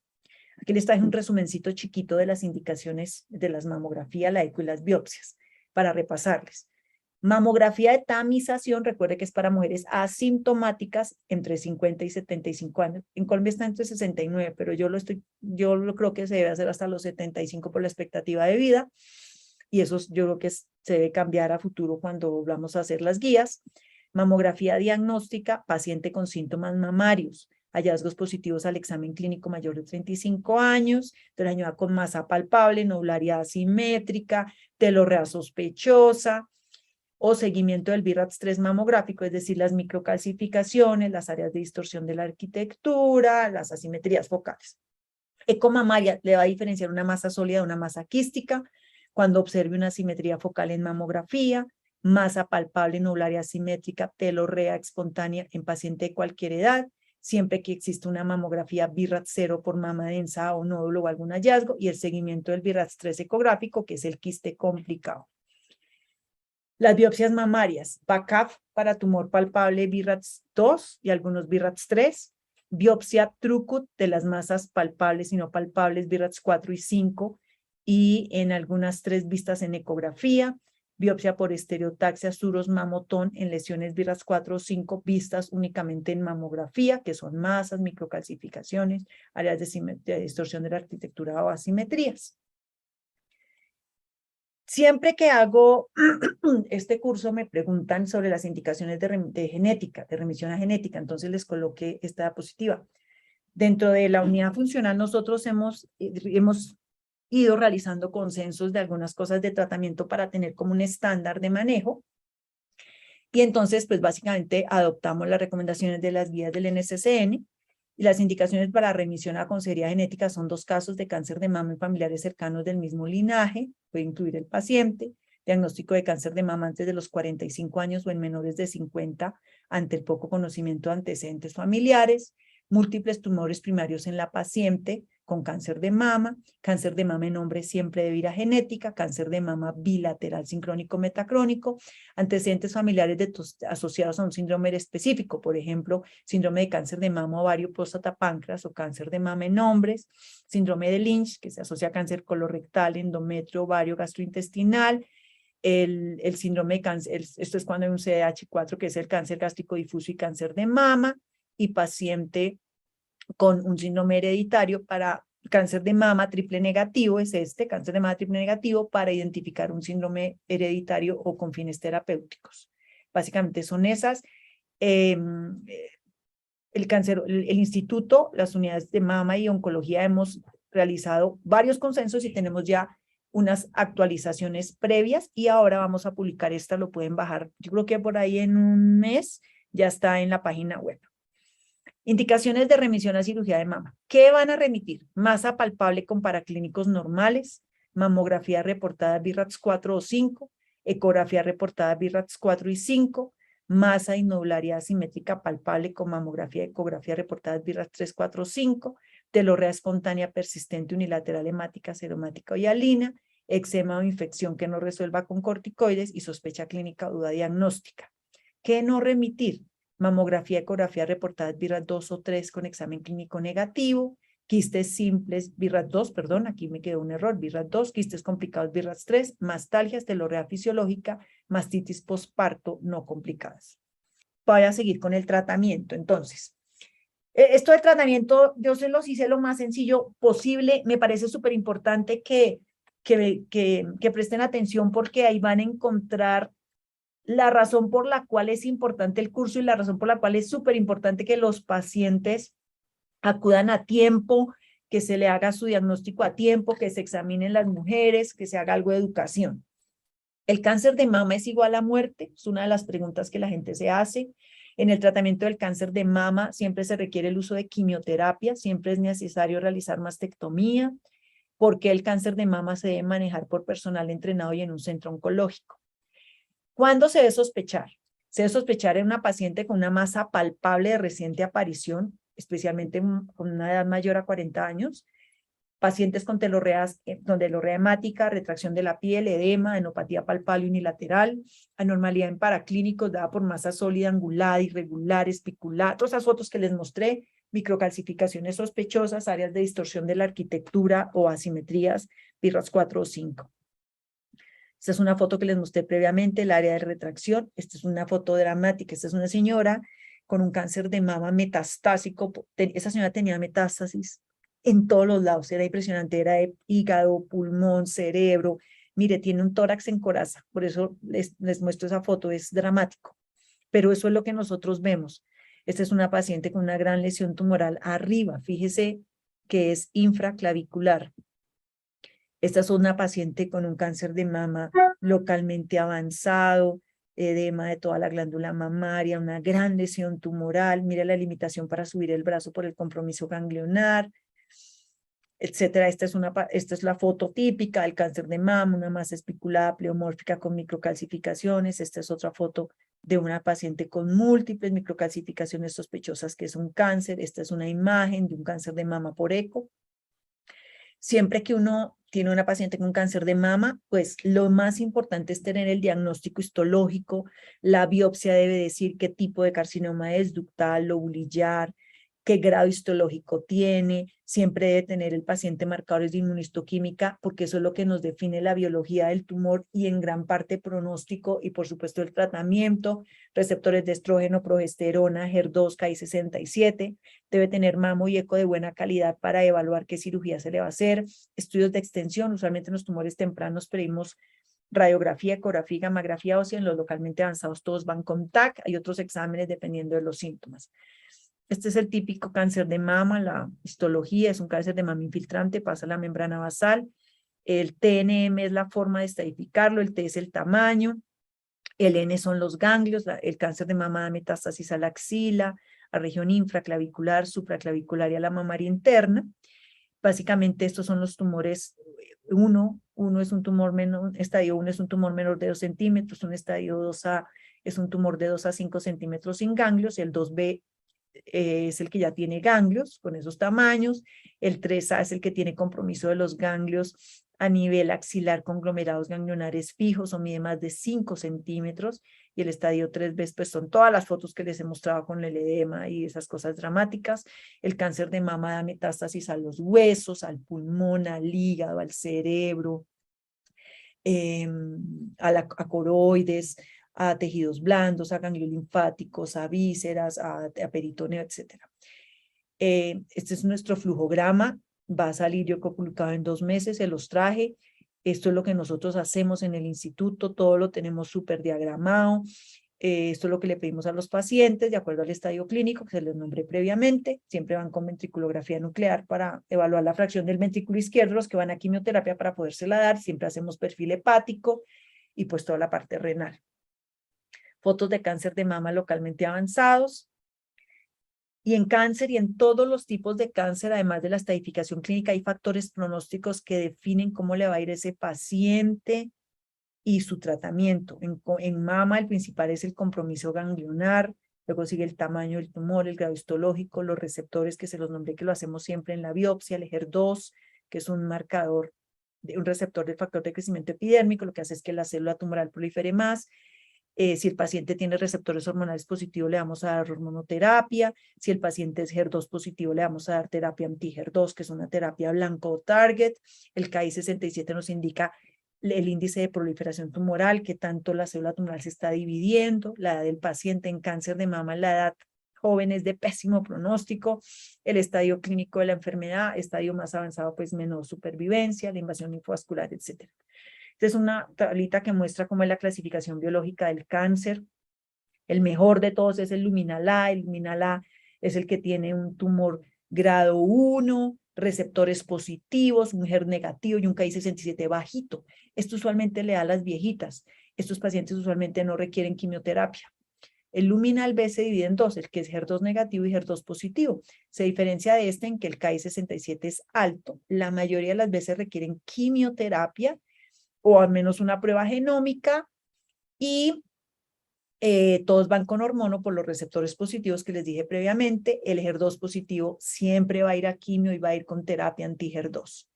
Aquí les traje un resumencito chiquito de las indicaciones de las mamografías, la eco y las biopsias, para repasarles. Mamografía de tamización, recuerde que es para mujeres asintomáticas entre 50 y 75 años. En Colombia está entre 69, pero yo lo creo que se debe hacer hasta los 75 por la expectativa de vida. Y eso yo creo que se debe cambiar a futuro cuando vamos a hacer las guías. Mamografía diagnóstica, paciente con síntomas mamarios, hallazgos positivos al examen clínico mayor de 35 años, ayuda con masa palpable, nodularidad asimétrica, telorrea sospechosa, o seguimiento del BIRATS-3 mamográfico, es decir, las microcalcificaciones, las áreas de distorsión de la arquitectura, las asimetrías focales. Ecomamaria le va a diferenciar una masa sólida de una masa quística cuando observe una asimetría focal en mamografía, masa palpable nodularia asimétrica, telorrea espontánea en paciente de cualquier edad, siempre que exista una mamografía BIRATS-0 por mama densa o nódulo o algún hallazgo, y el seguimiento del BIRATS-3 ecográfico, que es el quiste complicado. Las biopsias mamarias, BACAF para tumor palpable BIRATS-2 y algunos BIRATS-3, biopsia TRUCUT de las masas palpables y no palpables BIRATS-4 y 5, y en algunas 3 vistas en ecografía, biopsia por estereotaxia suros mamotón en lesiones BIRATS-4 o 5 vistas únicamente en mamografía, que son masas, microcalcificaciones, áreas de distorsión de la arquitectura o asimetrías. Siempre que hago este curso me preguntan sobre las indicaciones de genética, de remisión a genética, entonces les coloqué esta diapositiva. Dentro de la unidad funcional nosotros hemos ido realizando consensos de algunas cosas de tratamiento para tener como un estándar de manejo. Y entonces, pues básicamente adoptamos las recomendaciones de las guías del NCCN, y las indicaciones para remisión a consejería genética son 2 casos de cáncer de mama en familiares cercanos del mismo linaje, puede incluir el paciente, diagnóstico de cáncer de mama antes de los 45 años o en menores de 50 ante el poco conocimiento de antecedentes familiares, múltiples tumores primarios en la paciente con cáncer de mama en hombres siempre debido a genética, cáncer de mama bilateral sincrónico metacrónico, antecedentes familiares asociados a un síndrome específico, por ejemplo, síndrome de cáncer de mama, ovario, próstata, páncreas o cáncer de mama en hombres, síndrome de Lynch, que se asocia a cáncer colorectal, endometrio, ovario, gastrointestinal, el síndrome de cáncer, esto es cuando hay un CDH4, que es el cáncer gástrico difuso y cáncer de mama, y paciente con un síndrome hereditario para cáncer de mama triple negativo, es cáncer de mama triple negativo, para identificar un síndrome hereditario o con fines terapéuticos. Básicamente son esas. El instituto, las unidades de mama y oncología hemos realizado varios consensos y tenemos ya unas actualizaciones previas, y ahora vamos a publicar esta, lo pueden bajar, yo creo que por ahí en un mes ya está en la página web. Indicaciones de remisión a cirugía de mama. ¿Qué van a remitir? Masa palpable con paraclínicos normales, mamografía reportada BIRATS-4 o 5, ecografía reportada BIRATS-4 y 5, masa y nodularidad asimétrica palpable con mamografía y ecografía reportadas BIRATS-3, 4 o 5, telorrea espontánea persistente unilateral hemática, seromática o hialina, eczema o infección que no resuelva con corticoides y sospecha clínica o duda diagnóstica. ¿Qué no remitir? Mamografía, ecografía reportadas BIRATS-2 o 3 con examen clínico negativo, quistes simples, BIRATS-2, perdón, aquí me quedó un error, BIRATS-2, quistes complicados BIRATS-3, mastalgias, telorrea fisiológica, mastitis postparto no complicadas. Voy a seguir con el tratamiento. Entonces, esto del tratamiento, yo se los hice lo más sencillo posible. Me parece súper importante que presten atención, porque ahí van a encontrar la razón por la cual es importante el curso y la razón por la cual es súper importante que los pacientes acudan a tiempo, que se le haga su diagnóstico a tiempo, que se examinen las mujeres, que se haga algo de educación. ¿El cáncer de mama es igual a muerte? Es una de las preguntas que la gente se hace. En el tratamiento del cáncer de mama siempre se requiere el uso de quimioterapia, siempre es necesario realizar mastectomía. ¿Por qué el cáncer de mama se debe manejar por personal entrenado y en un centro oncológico? ¿Cuándo se debe sospechar? Se debe sospechar en una paciente con una masa palpable de reciente aparición, especialmente con una edad mayor a 40 años, pacientes con telorrea hemática, retracción de la piel, edema, enopatía palpable unilateral, anormalidad en paraclínicos dada por masa sólida, angulada, irregular, espicular, todas esas fotos que les mostré, microcalcificaciones sospechosas, áreas de distorsión de la arquitectura o asimetrías, BRAF 4 o 5. Esta es una foto que les mostré previamente, el área de retracción. Esta es una foto dramática. Esta es una señora con un cáncer de mama metastásico. Esa señora tenía metástasis en todos los lados. Era impresionante. Era de hígado, pulmón, cerebro. Mire, tiene un tórax en coraza. Por eso les muestro esa foto. Es dramático. Pero eso es lo que nosotros vemos. Esta es una paciente con una gran lesión tumoral arriba. Fíjese que es infraclavicular. Esta es una paciente con un cáncer de mama localmente avanzado, edema de toda la glándula mamaria, una gran lesión tumoral. Mira la limitación para subir el brazo por el compromiso ganglionar, etcétera. Esta es la foto típica del cáncer de mama, una masa especulada pleomórfica con microcalcificaciones. Esta es otra foto de una paciente con múltiples microcalcificaciones sospechosas que es un cáncer. Esta es una imagen de un cáncer de mama por eco. Siempre que uno tiene una paciente con cáncer de mama, pues lo más importante es tener el diagnóstico histológico. La biopsia debe decir qué tipo de carcinoma es, ductal, lobulillar, qué grado histológico tiene. Siempre debe tener el paciente marcadores de inmunistoquímica, porque eso es lo que nos define la biología del tumor y en gran parte pronóstico y por supuesto el tratamiento, receptores de estrógeno, progesterona, HER2, Ki67. Debe tener mamo y eco de buena calidad para evaluar qué cirugía se le va a hacer. Estudios de extensión, usualmente en los tumores tempranos pedimos radiografía, ecografía, gammagrafía ósea. En los localmente avanzados todos van con TAC. Hay otros exámenes dependiendo de los síntomas. Este es el típico cáncer de mama, la histología es un cáncer de mama infiltrante, pasa a la membrana basal. El TNM es la forma de estadificarlo, el T es el tamaño, el N son los ganglios, el cáncer de mama da metástasis a la axila, a región infraclavicular, supraclavicular y a la mamaria interna. Básicamente estos son los tumores. Uno es un tumor menor, estadio 1 es un tumor menor de 2 centímetros, un estadio 2A es un tumor de 2 a 5 centímetros sin ganglios, el 2B es el que ya tiene ganglios con esos tamaños, el 3A es el que tiene compromiso de los ganglios a nivel axilar, conglomerados ganglionares fijos o mide más de 5 centímetros, y el estadio 3B pues son todas las fotos que les he mostrado con el edema y esas cosas dramáticas. El cáncer de mama da metástasis a los huesos, al pulmón, al hígado, al cerebro, a coroides, a tejidos blandos, a ganglios linfáticos, a vísceras, a peritoneo, etc. Este es nuestro flujograma, va a salir yo creo publicado en 2 meses, se los traje. Esto es lo que nosotros hacemos en el instituto, todo lo tenemos súper diagramado. Esto es lo que le pedimos a los pacientes, de acuerdo al estadio clínico que se les nombré previamente. Siempre van con ventriculografía nuclear para evaluar la fracción del ventrículo izquierdo, los que van a quimioterapia para podérsela dar. Siempre hacemos perfil hepático y pues toda la parte renal. Fotos de cáncer de mama localmente avanzados. Y en cáncer y en todos los tipos de cáncer, además de la estadificación clínica, hay factores pronósticos que definen cómo le va a ir ese paciente y su tratamiento. En mama el principal es el compromiso ganglionar, luego sigue el tamaño del tumor, el grado histológico, los receptores que se los nombré que lo hacemos siempre en la biopsia, el HER2, que es un marcador, un receptor del factor de crecimiento epidérmico, lo que hace es que la célula tumoral prolifere más. Si el paciente tiene receptores hormonales positivos, le vamos a dar hormonoterapia. Si el paciente es HER2 positivo, le vamos a dar terapia anti-HER2, que es una terapia blanco target. El Ki67 nos indica el índice de proliferación tumoral, que tanto la célula tumoral se está dividiendo, la edad del paciente en cáncer de mama, la edad joven es de pésimo pronóstico, el estadio clínico de la enfermedad, estadio más avanzado, pues menor supervivencia, la invasión linfovascular, etc. Esta es una tablita que muestra cómo es la clasificación biológica del cáncer. El mejor de todos es el luminal A. El luminal A es el que tiene un tumor grado 1, receptores positivos, un HER negativo y un Ki67 bajito. Esto usualmente le da a las viejitas. Estos pacientes usualmente no requieren quimioterapia. El luminal B se divide en dos, el que es HER2 negativo y HER2 positivo. Se diferencia de este en que el Ki-67 es alto. La mayoría de las veces requieren quimioterapia o al menos una prueba genómica y todos van con hormono por los receptores positivos que les dije previamente. El HER2 positivo siempre va a ir a quimio y va a ir con terapia anti-HER2.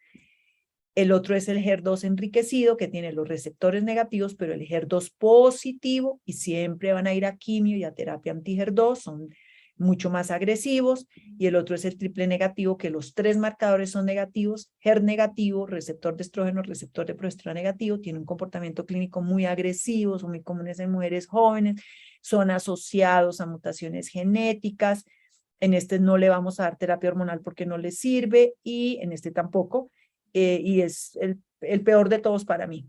El otro es el HER2 enriquecido, que tiene los receptores negativos, pero el HER2 positivo, y siempre van a ir a quimio y a terapia anti-HER2, son mucho más agresivos. Y el otro es el triple negativo, que los tres marcadores son negativos: HER negativo, receptor de estrógeno, receptor de progesterona negativo, tiene un comportamiento clínico muy agresivo, son muy comunes en mujeres jóvenes, son asociados a mutaciones genéticas. En este no le vamos a dar terapia hormonal porque no le sirve, y en este tampoco. Y es el peor de todos para mí.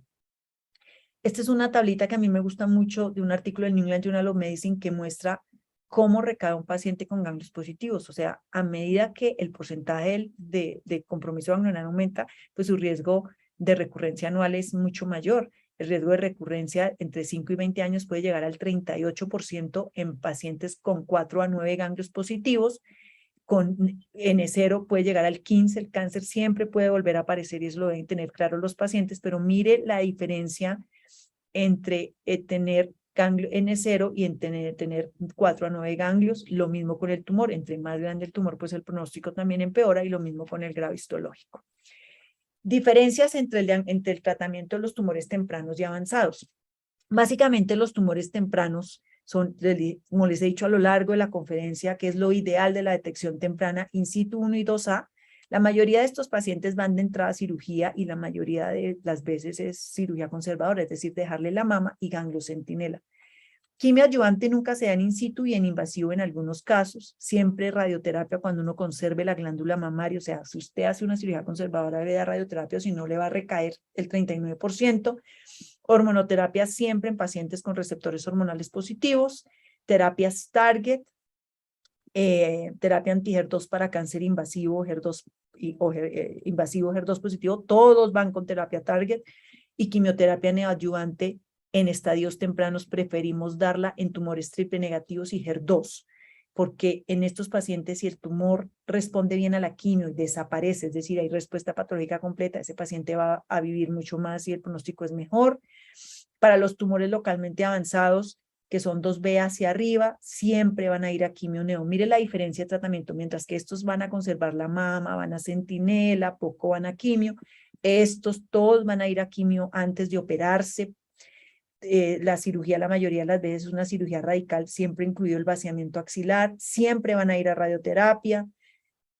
Esta es una tablita que a mí me gusta mucho de un artículo del New England Journal of Medicine que muestra cómo recae un paciente con ganglios positivos. O sea, a medida que el porcentaje de compromiso ganglionar aumenta, pues su riesgo de recurrencia anual es mucho mayor. El riesgo de recurrencia entre 5 y 20 años puede llegar al 38% en pacientes con 4 a 9 ganglios positivos. Con N0 puede llegar al 15%, el cáncer siempre puede volver a aparecer y eso lo deben tener claro los pacientes, pero mire la diferencia entre tener ganglio N0 y en tener 4 a 9 ganglios. Lo mismo con el tumor, entre más grande el tumor, pues el pronóstico también empeora, y lo mismo con el grado histológico. Diferencias entre el tratamiento de los tumores tempranos y avanzados. Básicamente los tumores tempranos son, como les he dicho a lo largo de la conferencia, que es lo ideal de la detección temprana in situ 1 y 2A. La mayoría de estos pacientes van de entrada a cirugía y la mayoría de las veces es cirugía conservadora, es decir, dejarle la mama y ganglio centinela. Quimio adyuvante nunca se da en in situ y en invasivo en algunos casos. Siempre radioterapia cuando uno conserve la glándula mamaria. O sea, si usted hace una cirugía conservadora, debe dar radioterapia, o si no, le va a recaer el 39%. Hormonoterapia siempre en pacientes con receptores hormonales positivos. Terapias target, terapia anti-HER2 para cáncer invasivo, HER2 invasivo, HER2 positivo. Todos van con terapia target. Y quimioterapia neoadyuvante en estadios tempranos preferimos darla en tumores triple negativos y HER2, porque en estos pacientes, si el tumor responde bien a la quimio y desaparece, es decir, hay respuesta patológica completa, ese paciente va a vivir mucho más y el pronóstico es mejor. Para los tumores localmente avanzados, que son 2B hacia arriba, siempre van a ir a quimio neo. Mire la diferencia de tratamiento: mientras que estos van a conservar la mama, van a centinela, poco van a quimio, estos todos van a ir a quimio antes de operarse. La cirugía, la mayoría de las veces, es una cirugía radical, siempre incluido el vaciamiento axilar. Siempre van a ir a radioterapia.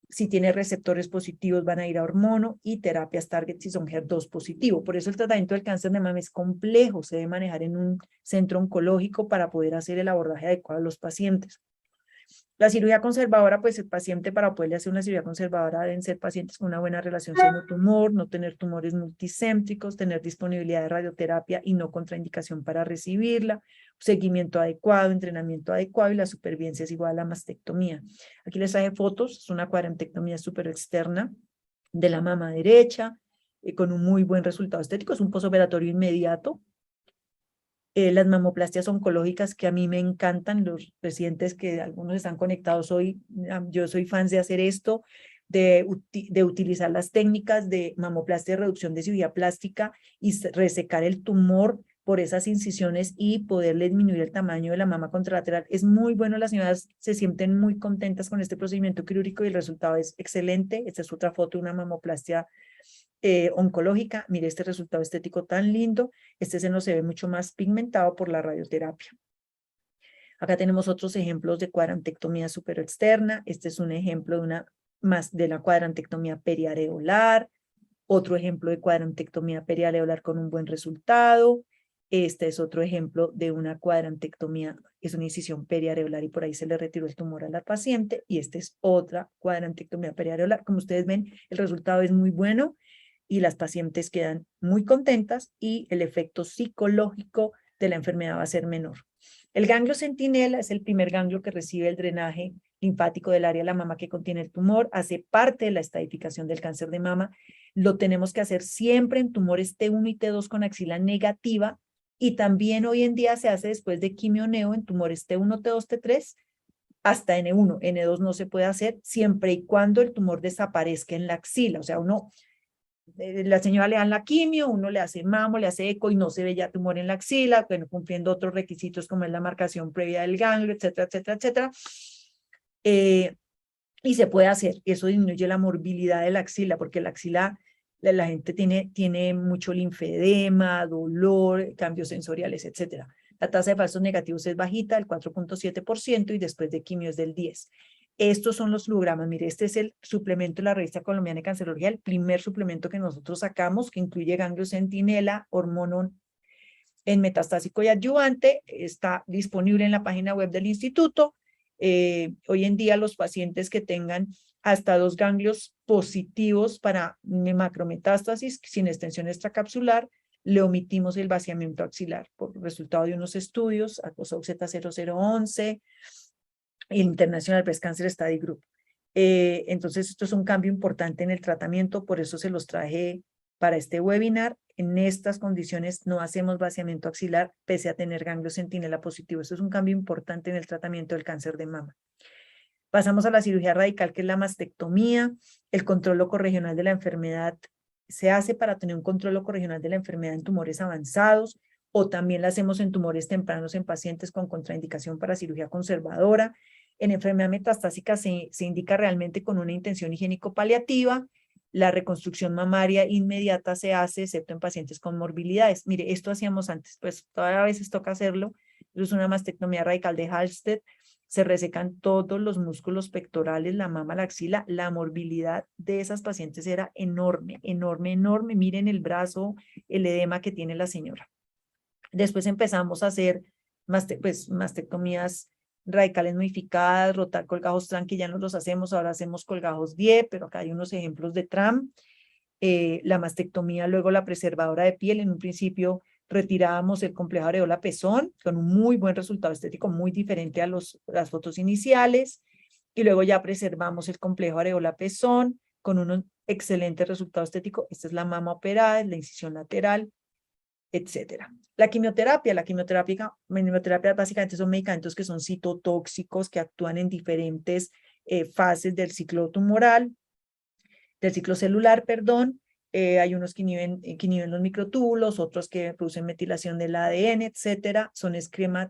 Si tiene receptores positivos, van a ir a hormono, y terapias target si son HER2 positivo. Por eso el tratamiento del cáncer de mama es complejo, se debe manejar en un centro oncológico para poder hacer el abordaje adecuado a los pacientes. La cirugía conservadora, pues el paciente, para poderle hacer una cirugía conservadora, deben ser pacientes con una buena relación seno-tumor, no tener tumores multicéntricos, tener disponibilidad de radioterapia y no contraindicación para recibirla, seguimiento adecuado, entrenamiento adecuado, y la supervivencia es igual a la mastectomía. Aquí les traje fotos, es una cuadrantectomía superexterna de la mama derecha, con un muy buen resultado estético, es un posoperatorio inmediato. Las mamoplastias oncológicas que a mí me encantan, los pacientes que algunos están conectados hoy, yo soy fan de hacer esto, de utilizar las técnicas de mamoplastia, reducción de cirugía plástica y resecar el tumor por esas incisiones y poderle disminuir el tamaño de la mama contralateral. Es muy bueno, las señoras se sienten muy contentas con este procedimiento quirúrgico y el resultado es excelente. Esta es otra foto de una mamoplastia oncológica. Mire este resultado estético tan lindo. Este seno se ve mucho más pigmentado por la radioterapia. Acá tenemos otros ejemplos de cuadrantectomía superexterna. Este es un ejemplo de la cuadrantectomía periareolar. Otro ejemplo de cuadrantectomía periareolar con un buen resultado. Este es otro ejemplo de una cuadrantectomía, es una incisión periareolar y por ahí se le retiró el tumor a la paciente. Y esta es otra cuadrantectomía periareolar. Como ustedes ven, el resultado es muy bueno y las pacientes quedan muy contentas y el efecto psicológico de la enfermedad va a ser menor. El ganglio centinela es el primer ganglio que recibe el drenaje linfático del área de la mama que contiene el tumor, hace parte de la estadificación del cáncer de mama. Lo tenemos que hacer siempre en tumores T1 y T2 con axila negativa, Y también hoy en día se hace después de quimio-neo en tumores T1, T2, T3, hasta N1. N2 no se puede hacer siempre y cuando el tumor desaparezca en la axila. O sea, la señora le dan la quimio, uno le hace mamo, le hace eco y no se ve ya tumor en la axila, bueno, cumpliendo otros requisitos como es la marcación previa del ganglio, etcétera, etcétera, etcétera. Y se puede hacer, eso disminuye la morbilidad de la axila, porque la axila, la gente tiene mucho linfedema, dolor, cambios sensoriales, etcétera. La tasa de falsos negativos es bajita, el 4.7%, y después de quimio es del 10%. Estos son los fluogramas. Mire, este es el suplemento de la Revista Colombiana de Cancerología, el primer suplemento que nosotros sacamos, que incluye ganglio centinela, hormona en metastásico y adyuvante. Está disponible en la página web del instituto. Hoy en día los pacientes que tengan hasta 2 ganglios positivos para macrometástasis sin extensión extracapsular, le omitimos el vaciamiento axilar por resultado de unos estudios, ACOSOC Z0011, el International Breast Cancer Study Group. Entonces, esto es un cambio importante en el tratamiento, por eso se los traje para este webinar. En estas condiciones no hacemos vaciamiento axilar pese a tener ganglio centinela positivo. Esto es un cambio importante en el tratamiento del cáncer de mama. Pasamos a la cirugía radical, que es la mastectomía. El control locorregional de la enfermedad se hace para tener un control locorregional de la enfermedad en tumores avanzados, o también la hacemos en tumores tempranos en pacientes con contraindicación para cirugía conservadora. En enfermedad metastásica se indica realmente con una intención higiénico-paliativa. La reconstrucción mamaria inmediata se hace, excepto en pacientes con morbilidades. Mire, esto hacíamos antes, pues todavía a veces toca hacerlo. Es una mastectomía radical de Halsted. Se resecan todos los músculos pectorales, la mama, la axila. La morbilidad de esas pacientes era enorme, enorme, enorme. Miren el brazo, el edema que tiene la señora. Después empezamos a hacer mastectomías radicales modificadas, rotar colgajos TRAM, que ya no los hacemos, ahora hacemos colgajos DIE, pero acá hay unos ejemplos de TRAM. La mastectomía, luego la preservadora de piel. En un principio retirábamos el complejo areola-pezón con un muy buen resultado estético, muy diferente a las fotos iniciales, y luego ya preservamos el complejo areola-pezón con un excelente resultado estético. Esta es la mama operada, es la incisión lateral, etcétera. La quimioterapia básicamente son medicamentos que son citotóxicos, que actúan en diferentes fases del ciclo tumoral, del ciclo celular, perdón. Hay unos que inhiben los microtúbulos, otros que producen metilación del ADN, etcétera.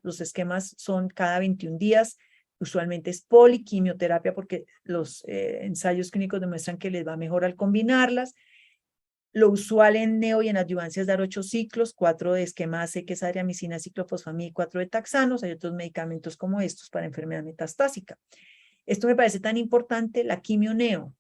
Los esquemas son cada 21 días. Usualmente es poliquimioterapia porque los ensayos clínicos demuestran que les va mejor al combinarlas. Lo usual en neo y en adyuvancia es dar 8 ciclos, 4 de esquema AC, que es adriamicina, ciclofosfamida, y 4 de taxanos. Hay otros medicamentos como estos para enfermedad metastásica. Esto me parece tan importante, la quimio-neo.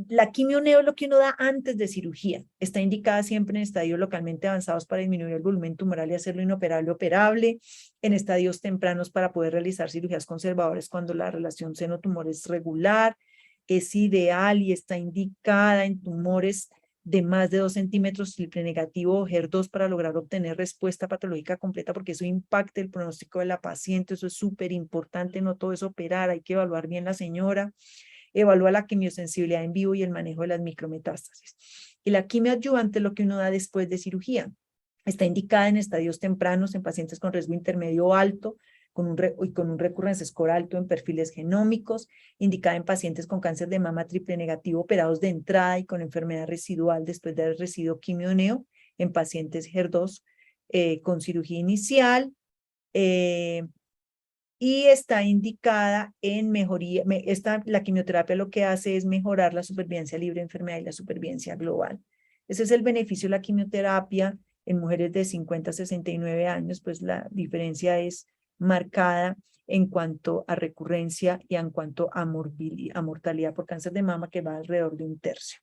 La quimio-neo es lo que uno da antes de cirugía. Está indicada siempre en estadios localmente avanzados para disminuir el volumen tumoral y hacerlo inoperable operable, en estadios tempranos para poder realizar cirugías conservadoras cuando la relación seno-tumor es regular. Es ideal y está indicada en tumores de más de 2 centímetros triple negativo o HER2 para lograr obtener respuesta patológica completa, porque eso impacta el pronóstico de la paciente. Eso es súper importante, no todo es operar, hay que evaluar bien la señora. Evalúa la quimiosensibilidad en vivo y el manejo de las micrometástasis. Y la quimio adyuvante es lo que uno da después de cirugía. Está indicada en estadios tempranos en pacientes con riesgo intermedio o alto, con un recurrence score alto en perfiles genómicos, indicada en pacientes con cáncer de mama triple negativo operados de entrada y con enfermedad residual después de haber recibido quimio-neo, en pacientes HER2 con cirugía inicial, y está indicada en mejoría. La quimioterapia lo que hace es mejorar la supervivencia libre de enfermedad y la supervivencia global. Ese es el beneficio de la quimioterapia en mujeres de 50 a 69 años, pues la diferencia es marcada en cuanto a recurrencia y en cuanto a mortalidad por cáncer de mama, que va alrededor de 1/3.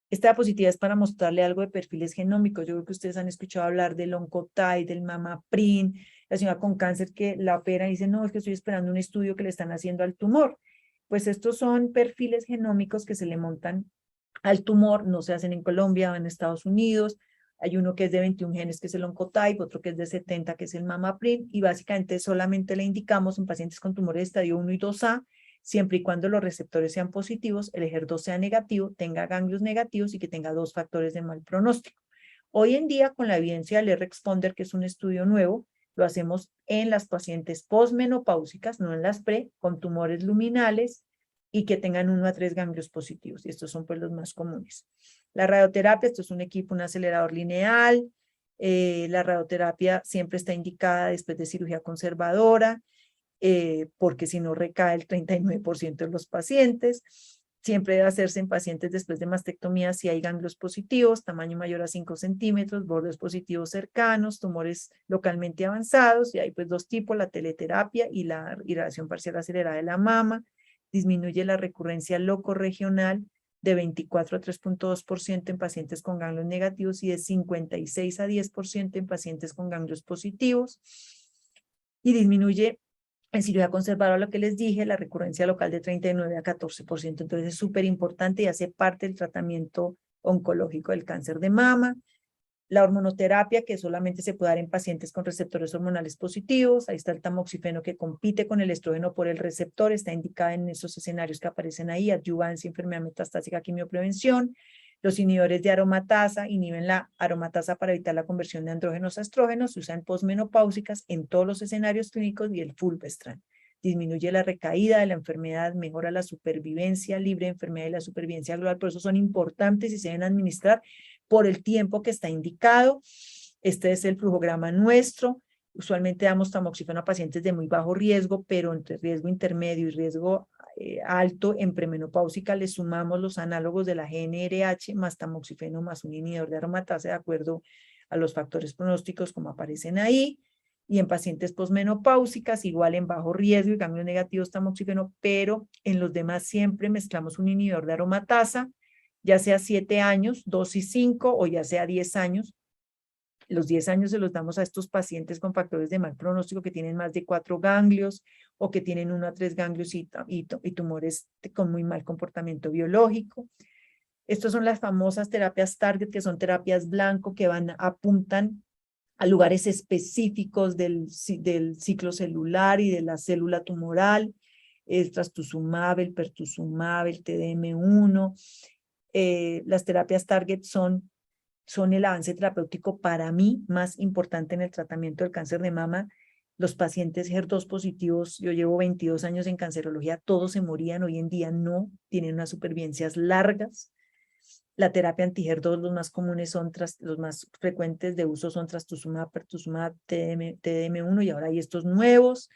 Esta diapositiva es para mostrarle algo de perfiles genómicos. Yo creo que ustedes han escuchado hablar del Oncotype, del MamaPrint, la señora con cáncer que la opera y dice, no, es que estoy esperando un estudio que le están haciendo al tumor. Pues estos son perfiles genómicos que se le montan al tumor, no se hacen en Colombia o en Estados Unidos. Hay uno que es de 21 genes, que es el Oncotype, otro que es de 70, que es el MamaPrint, y básicamente solamente le indicamos en pacientes con tumores de estadio 1 y 2A, siempre y cuando los receptores sean positivos, el HER2 sea negativo, tenga ganglios negativos y que tenga 2 factores de mal pronóstico. Hoy en día, con la evidencia del R-Responder, que es un estudio nuevo, lo hacemos en las pacientes posmenopáusicas, no en las pre, con tumores luminales y que tengan 1 a 3 ganglios positivos. Y estos son pues los más comunes. La radioterapia, esto es un equipo, un acelerador lineal. La radioterapia siempre está indicada después de cirugía conservadora, porque si no recae el 39% de los pacientes. Siempre debe hacerse en pacientes después de mastectomía si hay ganglios positivos, tamaño mayor a 5 centímetros, bordes positivos cercanos, tumores localmente avanzados, y hay pues 2 tipos, la teleterapia y la irradiación parcial acelerada de la mama. Disminuye la recurrencia locorregional de 24 a 3.2% en pacientes con ganglios negativos y de 56 a 10% en pacientes con ganglios positivos. Y disminuye en cirugía conservadora, lo que les dije, la recurrencia local de 39 a 14%. Entonces es súper importante y hace parte del tratamiento oncológico del cáncer de mama. La hormonoterapia, que solamente se puede dar en pacientes con receptores hormonales positivos. Ahí está el tamoxifeno, que compite con el estrógeno por el receptor. Está indicada en esos escenarios que aparecen ahí: adyuvancia, enfermedad metastásica, quimioprevención. Los inhibidores de aromatasa inhiben la aromatasa para evitar la conversión de andrógenos a estrógenos. Se usan posmenopáusicas en todos los escenarios clínicos. Y el fulvestrant disminuye la recaída de la enfermedad, mejora la supervivencia libre de enfermedad y la supervivencia global. Por eso son importantes y se deben administrar por el tiempo que está indicado. Este es el flujograma nuestro. Usualmente damos tamoxifeno a pacientes de muy bajo riesgo, pero entre riesgo intermedio y riesgo alto en premenopáusica le sumamos los análogos de la GnRH más tamoxifeno más un inhibidor de aromatasa de acuerdo a los factores pronósticos como aparecen ahí. Y en pacientes posmenopáusicas, igual en bajo riesgo y ganglios negativos tamoxifeno, pero en los demás siempre mezclamos un inhibidor de aromatasa, ya sea 7 años, 2 y 5, o ya sea 10 años. Los 10 años se los damos a estos pacientes con factores de mal pronóstico que tienen más de 4 ganglios o que tienen 1 a 3 ganglios y tumores con muy mal comportamiento biológico. Estas son las famosas terapias target, que son terapias blanco, que apuntan a lugares específicos del ciclo celular y de la célula tumoral: el trastuzumab, el pertuzumab, el TDM1. Las terapias target son el avance terapéutico para mí más importante en el tratamiento del cáncer de mama. Los pacientes HER2 positivos, yo llevo 22 años en cancerología, todos se morían. Hoy en día no, tienen unas supervivencias largas. La terapia anti-HER2, los más comunes son, los más frecuentes de uso son trastuzumab, pertuzumab, TDM1, y ahora hay estos nuevos.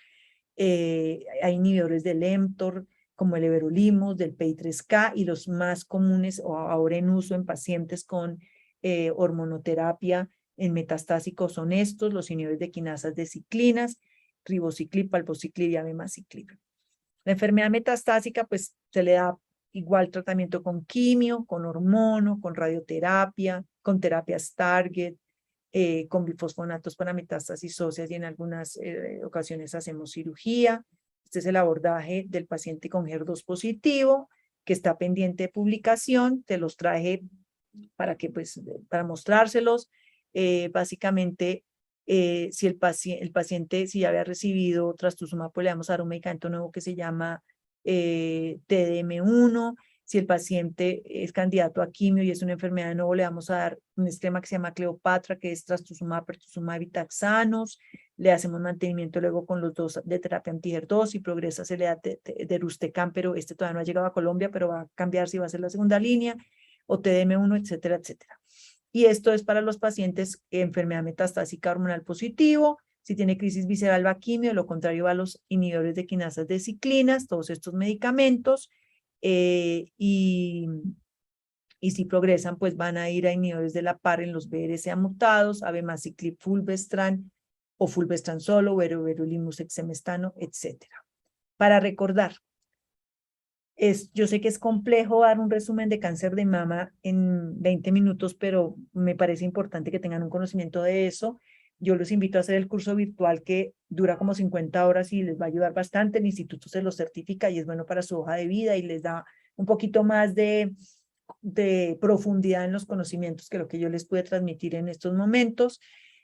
Hay inhibidores del mTOR, como el everolimus, del PI3K, y los más comunes o ahora en uso en pacientes con hormonoterapia en metastásicos son estos: los inhibidores de quinasas de ciclinas, ribociclib, palbociclib y abemaciclib. La enfermedad metastásica, pues se le da igual tratamiento con quimio, con hormono, con radioterapia, con terapias target, con bifosfonatos para metástasis óseas, y en algunas ocasiones hacemos cirugía. Este es el abordaje del paciente con HER2 positivo, que está pendiente de publicación. Te los traje para mostrárselos. Básicamente, si el paciente si ya había recibido trastuzumab, pues le vamos a dar un medicamento nuevo que se llama TDM1. Si el paciente es candidato a quimio y es una enfermedad de nuevo, le vamos a dar un esquema que se llama Cleopatra, que es trastuzumab, pertuzumab y taxanos. Le hacemos mantenimiento luego con los 2 de terapia anti-HER2. Si progresa, se le da deruxtecan, pero este todavía no ha llegado a Colombia, pero va a cambiar si va a ser la segunda línea, o TDM1, etcétera, etcétera. Y esto es para los pacientes enfermedad metastásica hormonal positivo. Si tiene crisis visceral, va a quimio; lo contrario, va a los inhibidores de quinasas de ciclinas, todos estos medicamentos. Y si progresan, pues van a ir a inhibidores de la PAR en los BRCA mutados, abemaciclib, fulvestrant, o fulvestrant solo, o everolimus, exemestano, etcétera. Para recordar, yo sé que es complejo dar un resumen de cáncer de mama en 20 minutos, pero me parece importante que tengan un conocimiento de eso. Yo los invito a hacer el curso virtual, que dura como 50 horas y les va a ayudar bastante. El instituto se lo certifica y es bueno para su hoja de vida y les da un poquito más de profundidad en los conocimientos que lo que yo les pude transmitir en estos momentos.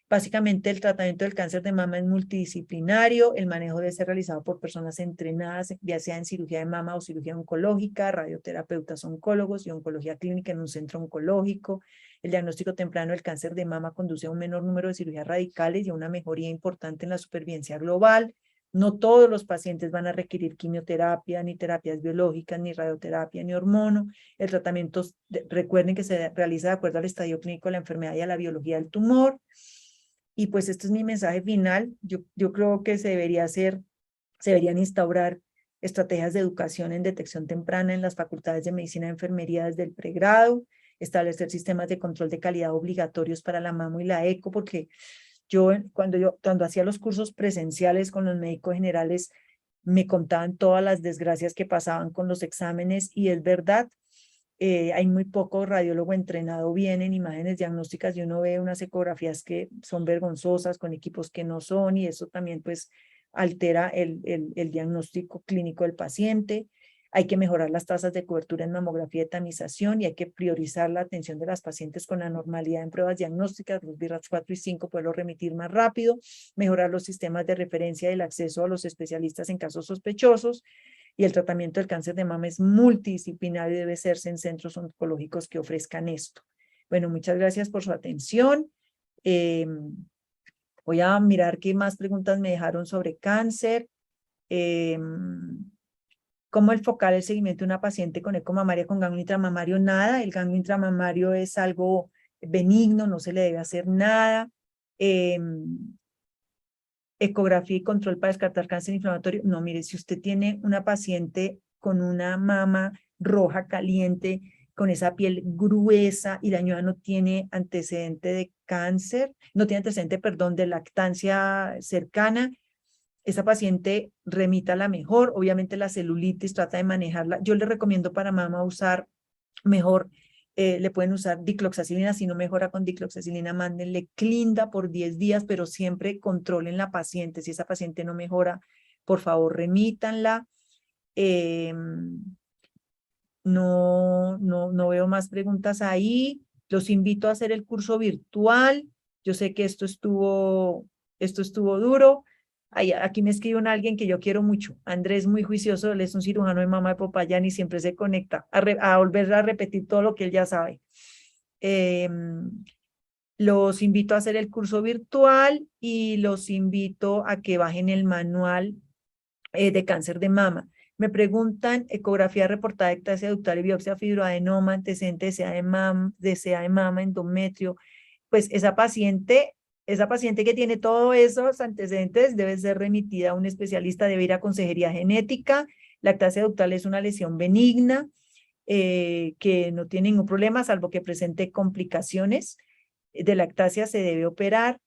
Básicamente el tratamiento del cáncer de mama es multidisciplinario, el manejo debe ser realizado por personas entrenadas, ya sea en cirugía de mama o cirugía oncológica, radioterapeutas oncólogos y oncología clínica en un centro oncológico. El diagnóstico temprano del cáncer de mama conduce a un menor número de cirugías radicales y a una mejoría importante en la supervivencia global. No todos los pacientes van a requerir quimioterapia, ni terapias biológicas, ni radioterapia, ni hormono. El tratamiento, recuerden que se realiza de acuerdo al estadio clínico de la enfermedad y a la biología del tumor. Y pues este es mi mensaje final. Yo creo que se deberían instaurar estrategias de educación en detección temprana en las facultades de medicina y enfermería desde el pregrado, establecer sistemas de control de calidad obligatorios para la mamo y la eco, porque cuando hacía los cursos presenciales con los médicos generales, me contaban todas las desgracias que pasaban con los exámenes y es verdad, hay muy poco radiólogo entrenado bien en imágenes diagnósticas y uno ve unas ecografías que son vergonzosas con equipos que no son y eso también pues altera el diagnóstico clínico del paciente. Hay que mejorar las tasas de cobertura en mamografía de tamización y hay que priorizar la atención de las pacientes con anormalidad en pruebas diagnósticas, los BRAF 4 y 5, poderlo remitir más rápido, mejorar los sistemas de referencia y el acceso a los especialistas en casos sospechosos, y el tratamiento del cáncer de mama es multidisciplinario y debe hacerse en centros oncológicos que ofrezcan esto. Bueno, muchas gracias por su atención. Voy a mirar qué más preguntas me dejaron sobre cáncer. ¿Cómo enfocar el seguimiento de una paciente con eco mamaria con ganglio intramamario? Nada, el ganglio intramamario es algo benigno, no se le debe hacer nada. Ecografía y control para descartar cáncer inflamatorio. No, mire, si usted tiene una paciente con una mama roja caliente, con esa piel gruesa y la señora no tiene antecedente de cáncer, no tiene antecedente, perdón, de lactancia cercana, esa paciente remítala mejor. Obviamente la celulitis trata de manejarla. Yo le recomiendo para mama usar mejor, le pueden usar dicloxacilina, si no mejora con dicloxacilina, mándenle Clinda por 10 días, pero siempre controlen la paciente. Si esa paciente no mejora, por favor, remítanla. No veo más preguntas ahí. Los invito a hacer el curso virtual. Yo sé que esto estuvo duro. Aquí me escribe alguien que yo quiero mucho. Andrés, muy juicioso, él es un cirujano de mama de Popayán y siempre se conecta a volver a repetir todo lo que él ya sabe. Los invito a hacer el curso virtual y los invito a que bajen el manual de cáncer de mama. Me preguntan, ecografía reportada de ectasia ductal y biopsia fibroadenoma, antecedente de CA de mama, endometrio. Pues esa paciente que tiene todos esos antecedentes debe ser remitida a un especialista, debe ir a consejería genética. La ectasia ductal es una lesión benigna que no tiene ningún problema, salvo que presente complicaciones de la ectasia, se debe operar.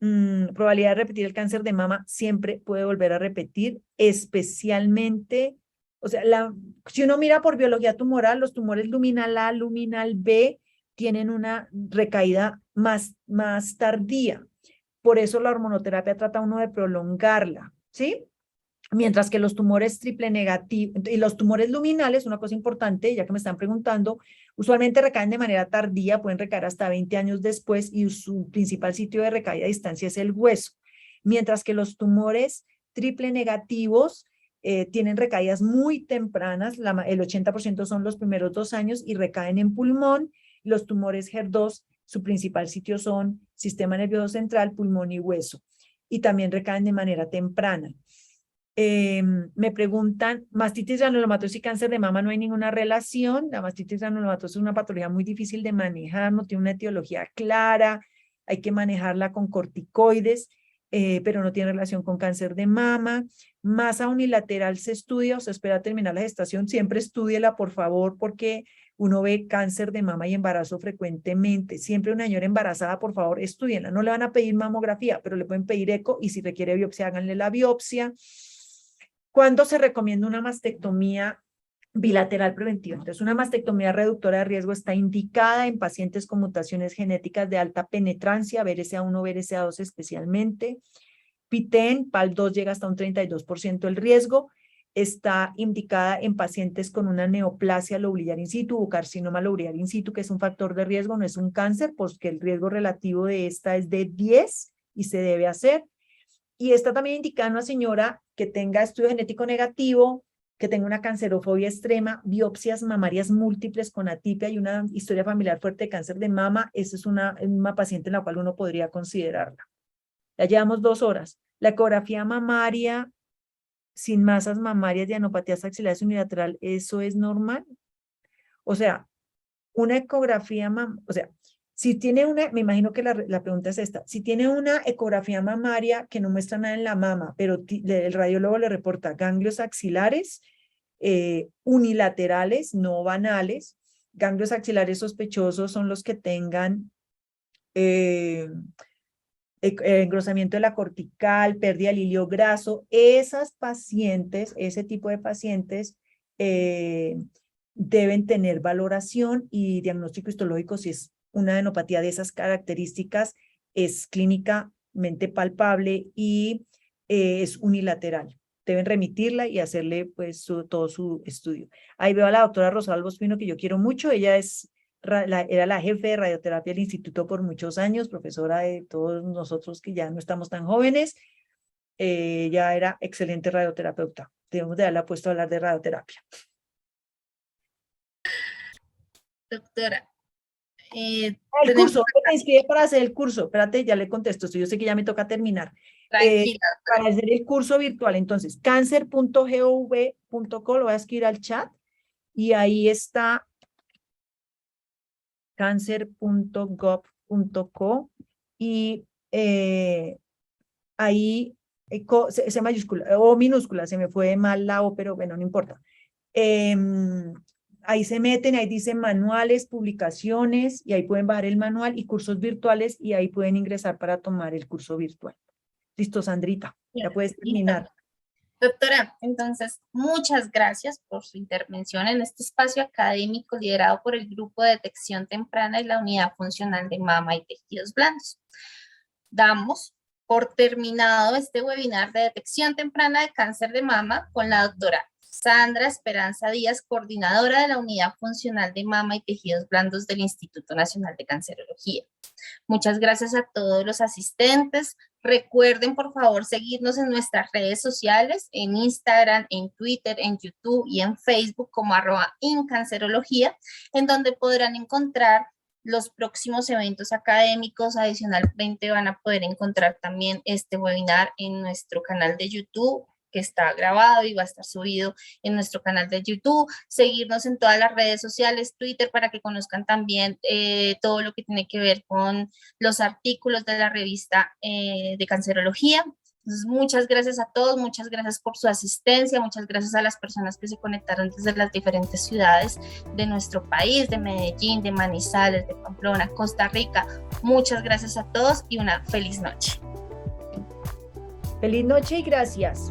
Probabilidad de repetir el cáncer de mama siempre puede volver a repetir, especialmente, o sea, si uno mira por biología tumoral, los tumores luminal A, luminal B tienen una recaída más tardía. Por eso la hormonoterapia trata uno de prolongarla, ¿sí? Mientras que los tumores triple negativos y los tumores luminales, una cosa importante, ya que me están preguntando, usualmente recaen de manera tardía, pueden recaer hasta 20 años después y su principal sitio de recaída a distancia es el hueso. Mientras que los tumores triple negativos tienen recaídas muy tempranas, el 80% son los primeros 2 años y recaen en pulmón. Los tumores HER2, su principal sitio son sistema nervioso central, pulmón y hueso. Y también recaen de manera temprana. Me preguntan, mastitis granulomatosa y cáncer de mama, no hay ninguna relación. La mastitis granulomatosa es una patología muy difícil de manejar, no tiene una etiología clara, hay que manejarla con corticoides, pero no tiene relación con cáncer de mama. Masa unilateral se estudia o se espera terminar la gestación, siempre estúdiela por favor, porque uno ve cáncer de mama y embarazo frecuentemente. Siempre una señora embarazada, por favor, estúdienla. No le van a pedir mamografía, pero le pueden pedir eco y si requiere biopsia, háganle la biopsia. ¿Cuándo se recomienda una mastectomía bilateral preventiva? Entonces, una mastectomía reductora de riesgo está indicada en pacientes con mutaciones genéticas de alta penetrancia, BRCA1, BRCA2 especialmente. PITEN, PAL2 llega hasta un 32% el riesgo. está indicada en pacientes con una neoplasia lobular in situ o carcinoma lobular in situ, que es un factor de riesgo, no es un cáncer, porque el riesgo relativo de esta es de 10 y se debe hacer. Y está también indicada una señora que tenga estudio genético negativo, que tenga una cancerofobia extrema, biopsias mamarias múltiples con atipia y una historia familiar fuerte de cáncer de mama. Esa es una paciente en la cual uno podría considerarla. Ya llevamos 2 horas. La ecografía mamaria sin masas mamarias de anopatías axilares unilateral, ¿eso es normal? O sea, una ecografía, o sea, si tiene una, me imagino que la pregunta es esta, si tiene una ecografía mamaria que no muestra nada en la mama, pero el radiólogo le reporta ganglios axilares unilaterales, no banales, ganglios axilares sospechosos son los que tengan engrosamiento de la cortical, pérdida del hilio graso. Esas pacientes, ese tipo de pacientes deben tener valoración y diagnóstico histológico. Si es una adenopatía de esas características, es clínicamente palpable y es unilateral. Deben remitirla y hacerle pues todo su estudio. Ahí veo a la doctora Rosalba Ospino, que yo quiero mucho. Ella era la jefe de radioterapia del instituto por muchos años, profesora de todos nosotros que ya no estamos tan jóvenes. Ella era excelente radioterapeuta. Debemos de haberla puesto a hablar de radioterapia. Doctora. El curso, te inscribe para hacer el curso. Espérate, ya le contesto esto. Yo sé que ya me toca terminar. Tranquila. Para hacer el curso virtual, entonces, cancer.gov.co, lo voy a escribir al chat, y ahí está cancer.gov.co, y ahí C mayúscula o minúscula, se me fue mal la O, pero bueno, no importa. Ahí se meten, ahí dicen manuales, publicaciones, y ahí pueden bajar el manual y cursos virtuales, y ahí pueden ingresar para tomar el curso virtual. Listo, Sandrita, ya puedes terminar. Doctora, entonces, muchas gracias por su intervención en este espacio académico liderado por el Grupo de Detección Temprana y la Unidad Funcional de Mama y Tejidos Blandos. Damos por terminado este webinar de detección temprana de cáncer de mama con la doctora Sandra Esperanza Díaz, coordinadora de la Unidad Funcional de Mama y Tejidos Blandos del Instituto Nacional de Cancerología. Muchas gracias a todos los asistentes. Recuerden, por favor, seguirnos en nuestras redes sociales, en Instagram, en Twitter, en YouTube y en Facebook como @incancerología, en donde podrán encontrar los próximos eventos académicos. Adicionalmente van a poder encontrar también este webinar en nuestro canal de YouTube, que está grabado y va a estar subido en nuestro canal de YouTube. Seguirnos en todas las redes sociales, Twitter, para que conozcan también todo lo que tiene que ver con los artículos de la revista de Cancerología. Entonces, muchas gracias a todos, muchas gracias por su asistencia, muchas gracias a las personas que se conectaron desde las diferentes ciudades de nuestro país, de Medellín, de Manizales, de Pamplona, Costa Rica. Muchas gracias a todos y una feliz noche. Feliz noche y gracias.